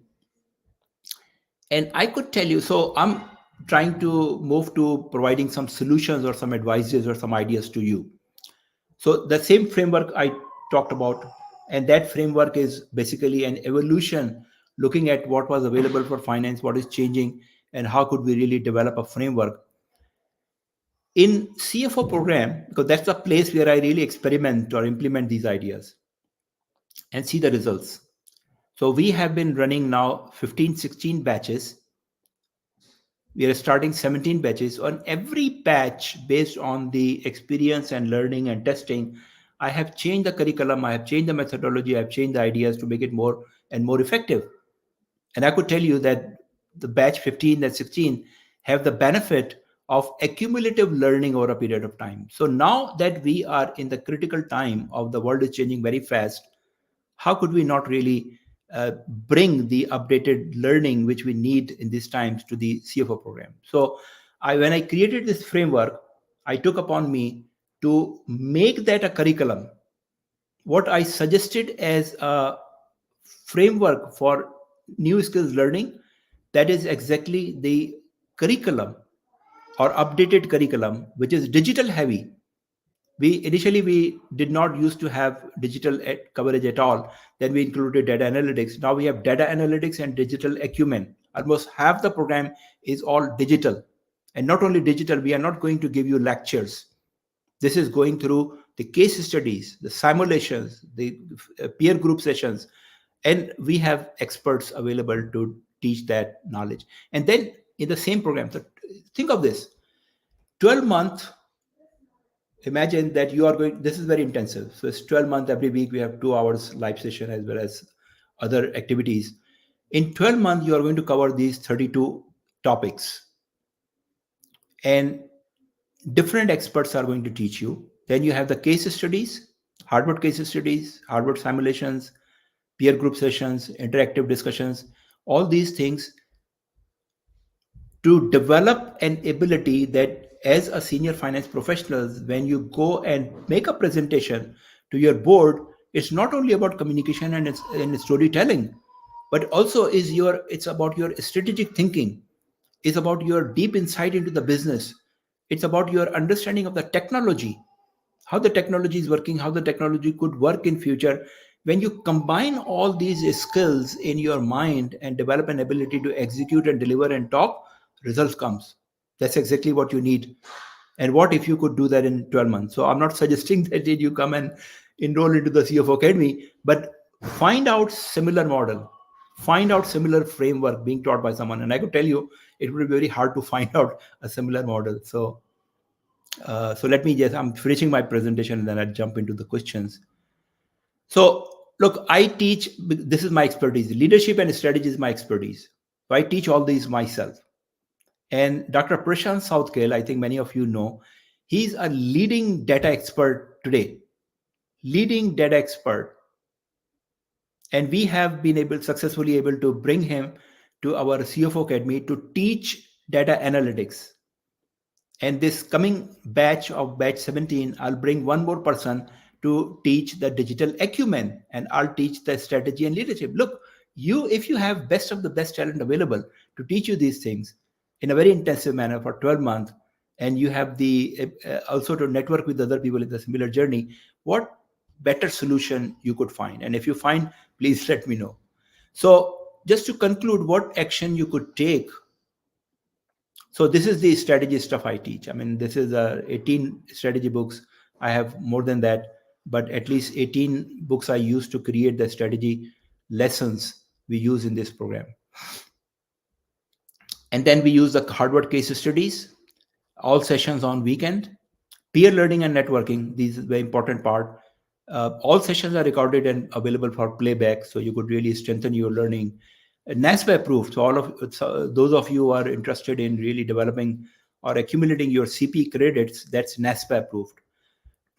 And I could tell you, so I'm trying to move to providing some solutions or some advices or some ideas to you. So the same framework I talked about, and that framework is basically an evolution looking at what was available for finance, what is changing, and how could we really develop a framework. In CFO program, because that's the place where I really experiment or implement these ideas and see the results. So we have been running now 15, 16 batches. We are starting 17 batches. On every batch, based on the experience and learning and testing, I have changed the curriculum, I have changed the methodology, I have changed the ideas to make it more and more effective. And I could tell you that the batch 15 and 16 have the benefit of accumulative learning over a period of time. So now that we are in the critical time of the world is changing very fast, how could we not really bring the updated learning which we need in these times to the CFO program? So when I created this framework, I took upon me to make that a curriculum. What I suggested as a framework for new skills learning, that is exactly the curriculum or updated curriculum, which is digital heavy. We did not used to have digital coverage at all. Then we included data analytics. Now we have data analytics and digital acumen. Almost half the program is all digital. And not only digital, we are not going to give you lectures. This is going through the case studies, the simulations, the peer group sessions, and we have experts available to teach that knowledge. And then in the same program, so think of this, 12-month. Imagine that you are going, this is very intensive. So it's 12 months, every week we have 2 hours live session as well as other activities. In 12 months, you are going to cover these 32 topics. And different experts are going to teach you. Then you have the case studies, Harvard case studies, Harvard simulations, peer group sessions, interactive discussions, all these things to develop an ability that as a senior finance professional, when you go and make a presentation to your board, it's not only about communication and storytelling, but also it's about your strategic thinking. It's about your deep insight into the business. It's about your understanding of the technology, how the technology is working, how the technology could work in future. When you combine all these skills in your mind and develop an ability to execute and deliver and talk, results comes. That's exactly what you need. And what if you could do that in 12 months? So I'm not suggesting that you come and enroll into the CFO Academy, but find out similar model, find out similar framework being taught by someone. And I could tell you, it would be very hard to find out a similar model. So let me I'm finishing my presentation and then I'll jump into the questions. So look, I teach, this is my expertise. Leadership and strategy is my expertise. So I teach all these myself. And Dr. Prashant Southkill, I think many of you know, he's a leading data expert today, leading data expert. And we have been successfully able to bring him to our CFO Academy to teach data analytics. And this coming batch 17, I'll bring one more person to teach the digital acumen, and I'll teach the strategy and leadership. Look, if you have best of the best talent available to teach you these things in a very intensive manner for 12 months, and you have the also to network with other people in the similar journey, what better solution you could find? And if you find, please let me know. So just to conclude, what action you could take. So this is the strategy stuff I teach. I mean, this is 18 strategy books. I have more than that, but at least 18 books I use to create the strategy lessons we use in this program. And then we use the Harvard case studies, all sessions on weekend, peer learning and networking. This is a very important part. All sessions are recorded and available for playback, so you could really strengthen your learning. NASPA approved. So those of you who are interested in really developing or accumulating your CP credits, that's NASPA approved.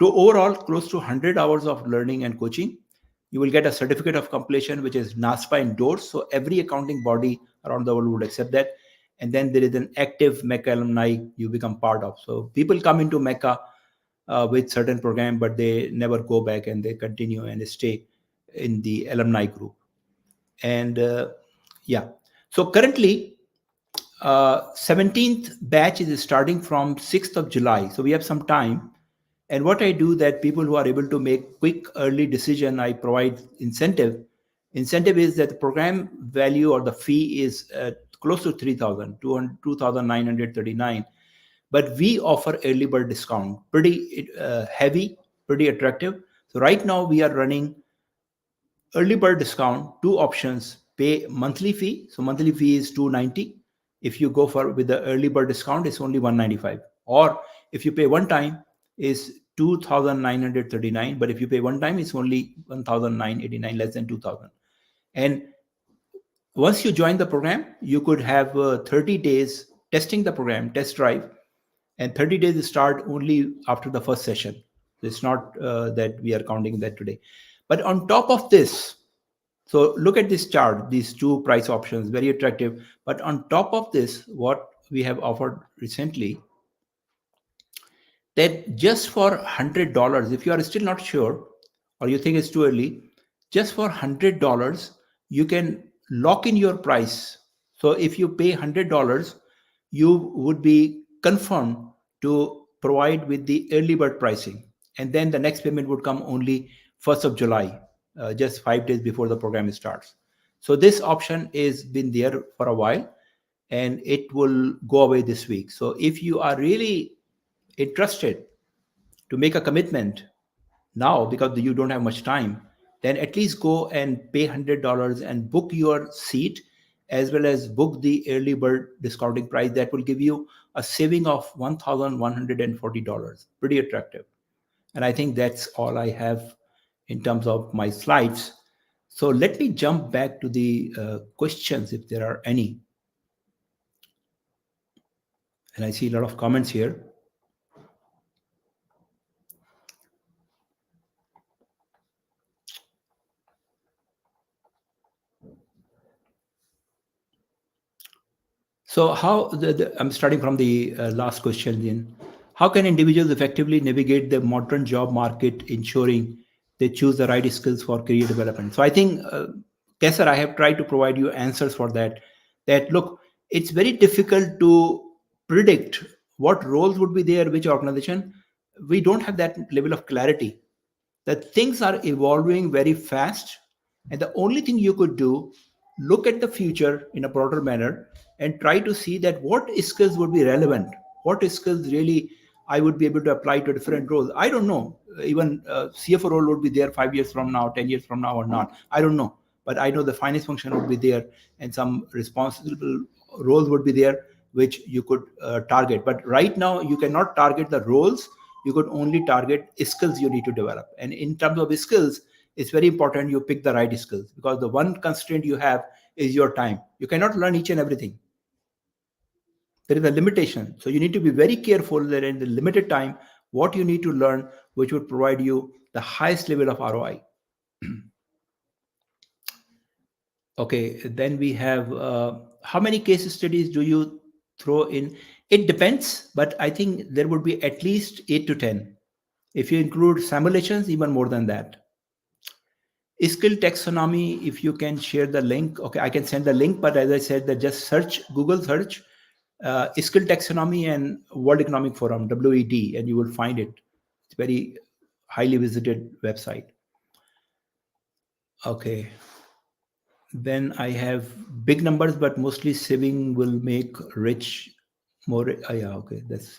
To overall, close to 100 hours of learning and coaching, you will get a certificate of completion, which is NASPA endorsed. So every accounting body around the world would accept that. and then there is an active Mecca alumni you become part of. So people come into Mecca with certain program, but they never go back and they continue and stay in the alumni group. And yeah, so currently 17th batch is starting from 6th of July. So we have some time. And what I do that people who are able to make quick early decision, I provide incentive. Incentive is that the program value or the fee is close to 3,000, 2,939. But we offer early bird discount, pretty heavy, pretty attractive. So right now we are running early bird discount, two options: pay monthly fee. So monthly fee is 290. If you go for with the early bird discount, it's only 195. Or if you pay one time, is 2,939. But if you pay one time, it's only 1,989, less than 2,000. And once you join the program, you could have 30 days testing the program, test drive, and 30 days start only after the first session. It's not that we are counting that today. But on top of this, so look at this chart, these two price options, very attractive. But on top of this, what we have offered recently, that just for $100, if you are still not sure or you think it's too early, just for $100, you can lock in your price. So if you pay $100, you would be confirmed to provide with the early bird pricing. And then the next payment would come only 1st of July, just 5 days before the program starts. So this option is been there for a while and it will go away this week. So if you are really interested to make a commitment now because you don't have much time, then at least go and pay $100 and book your seat as well as book the early bird discounting price. That will give you a saving of $1,140. Pretty attractive. And I think that's all I have in terms of my slides. So let me jump back to the questions if there are any. And I see a lot of comments here. So how I'm starting from the last question then. How can individuals effectively navigate the modern job market, ensuring they choose the right skills for career development? So I think, Kesar, I have tried to provide you answers for that. That look, it's very difficult to predict what roles would be there, which organization. We don't have that level of clarity. That things are evolving very fast, and the only thing you could do, look at the future in a broader manner and try to see that what skills would be relevant, what skills really I would be able to apply to different roles. I don't know, even CFO role would be there 5 years from now, 10 years from now, or not, I don't know. But I know the finance function would be there and some responsible roles would be there which you could target. But right now you cannot target the roles, you could only target skills you need to develop. And in terms of skills, it's very important you pick the right skills, because the one constraint you have is your time. You cannot learn each and everything. There is a limitation. So you need to be very careful that in the limited time, what you need to learn, which would provide you the highest level of ROI. Okay, then we have how many case studies do you throw in? It depends, but I think there would be at least 8 to 10. If you include simulations, even more than that. Skill taxonomy, if you can share the link. Okay, I can send the link, but as I said, that just search, Google search skill taxonomy and World Economic Forum, WED, and you will find it. It's very highly visited website. Okay. Then I have big numbers, but mostly saving will make rich more. Yeah, okay. That's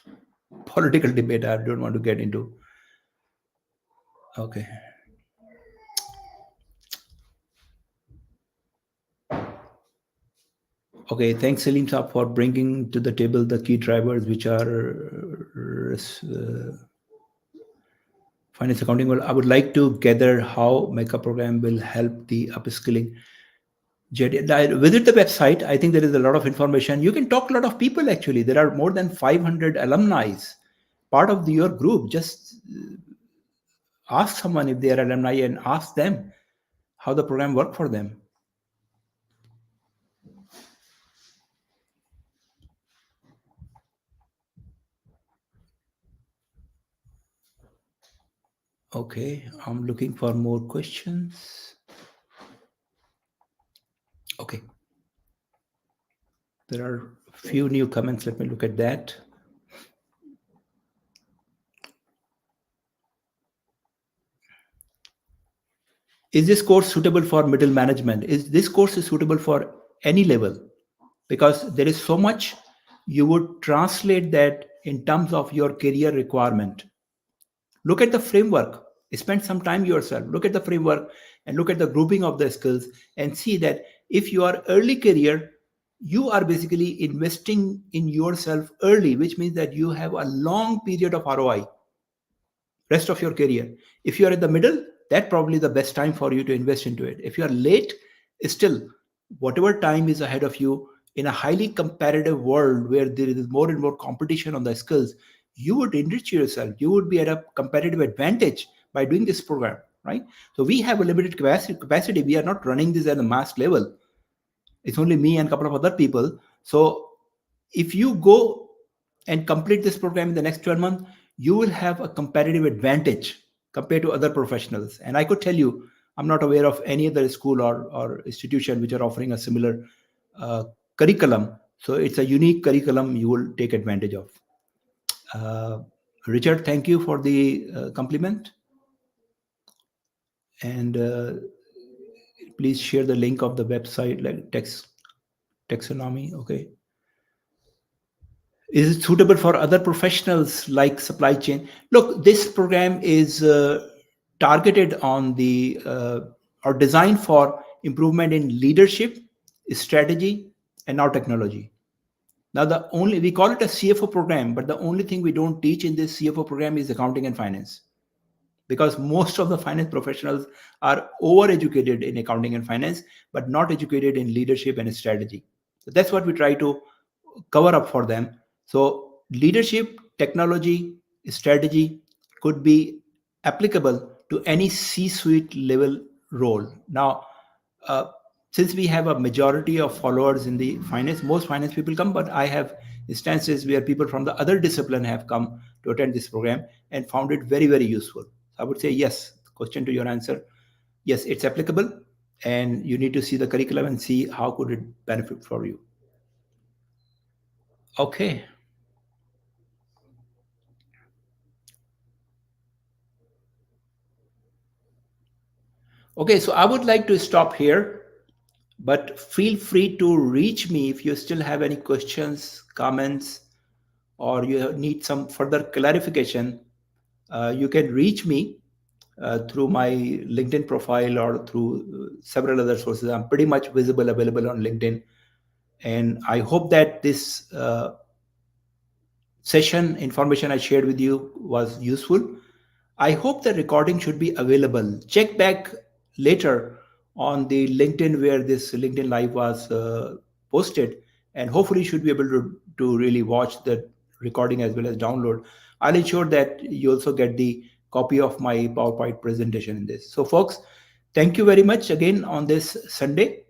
political debate. I don't want to get into. Okay. Okay, thanks Salim Saab for bringing to the table the key drivers which are finance accounting. Well, I would like to gather how MECA program will help the upskilling. Visit the website. I think there is a lot of information. You can talk to a lot of people actually. There are more than 500 alumni, part of your group. Just ask someone if they are alumni and ask them how the program worked for them. Okay, I'm looking for more questions. Okay, there are few new comments. Let me look at that. Is this course suitable for middle management? Is this course is suitable for any level? Because there is so much you would translate that in terms of your career requirement. Look at the framework, spend some time yourself, look at the framework and look at the grouping of the skills and see that if you are early career, you are basically investing in yourself early, which means that you have a long period of ROI rest of your career. If you are in the middle, that probably the best time for you to invest into it. If you are late, still whatever time is ahead of you in a highly competitive world where there is more and more competition on the skills, you would enrich yourself. You would be at a competitive advantage by doing this program, right? So we have a limited capacity. We are not running this at a mass level. It's only me and a couple of other people. So if you go and complete this program in the next 12 months, you will have a competitive advantage compared to other professionals. And I could tell you, I'm not aware of any other school or institution which are offering a similar uh, curriculum. So it's a unique curriculum you will take advantage of. Uh, Richard, thank you for the compliment. And please share the link of the website, like taxonomy. Okay. Is it suitable for other professionals like supply chain? Look, this program is targeted on the or designed for improvement in leadership, strategy, and now technology. Now, the only we call it a CFO program, but the only thing we don't teach in this CFO program is accounting and finance, because most of the finance professionals are overeducated in accounting and finance, but not educated in leadership and strategy. So that's what we try to cover up for them. So leadership, technology, strategy could be applicable to any C-suite level role. Now, uh, since we have a majority of followers in the finance, most finance people come, but I have instances where people from the other discipline have come to attend this program and found it very, very useful. I would say yes. Question to your answer, yes, it's applicable, and you need to see the curriculum and see how could it benefit for you. Okay. Okay, so I would like to stop here, but feel free to reach me if you still have any questions, comments, or you need some further clarification. You can reach me through my LinkedIn profile or through several other sources. I'm pretty much available on LinkedIn. And I hope that this session information I shared with you was useful. I hope the recording should be available. Check back later on the LinkedIn where this LinkedIn Live was posted, and hopefully you should be able to really watch the recording as well as download. I'll ensure that you also get the copy of my PowerPoint presentation in this. So, folks, thank you very much again on this Sunday.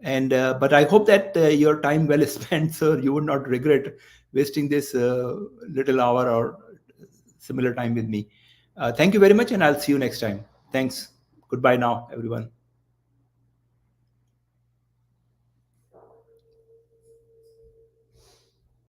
And but I hope that your time well spent, so you would not regret wasting this little hour or similar time with me. Thank you very much, and I'll see you next time. Thanks. Goodbye now, everyone.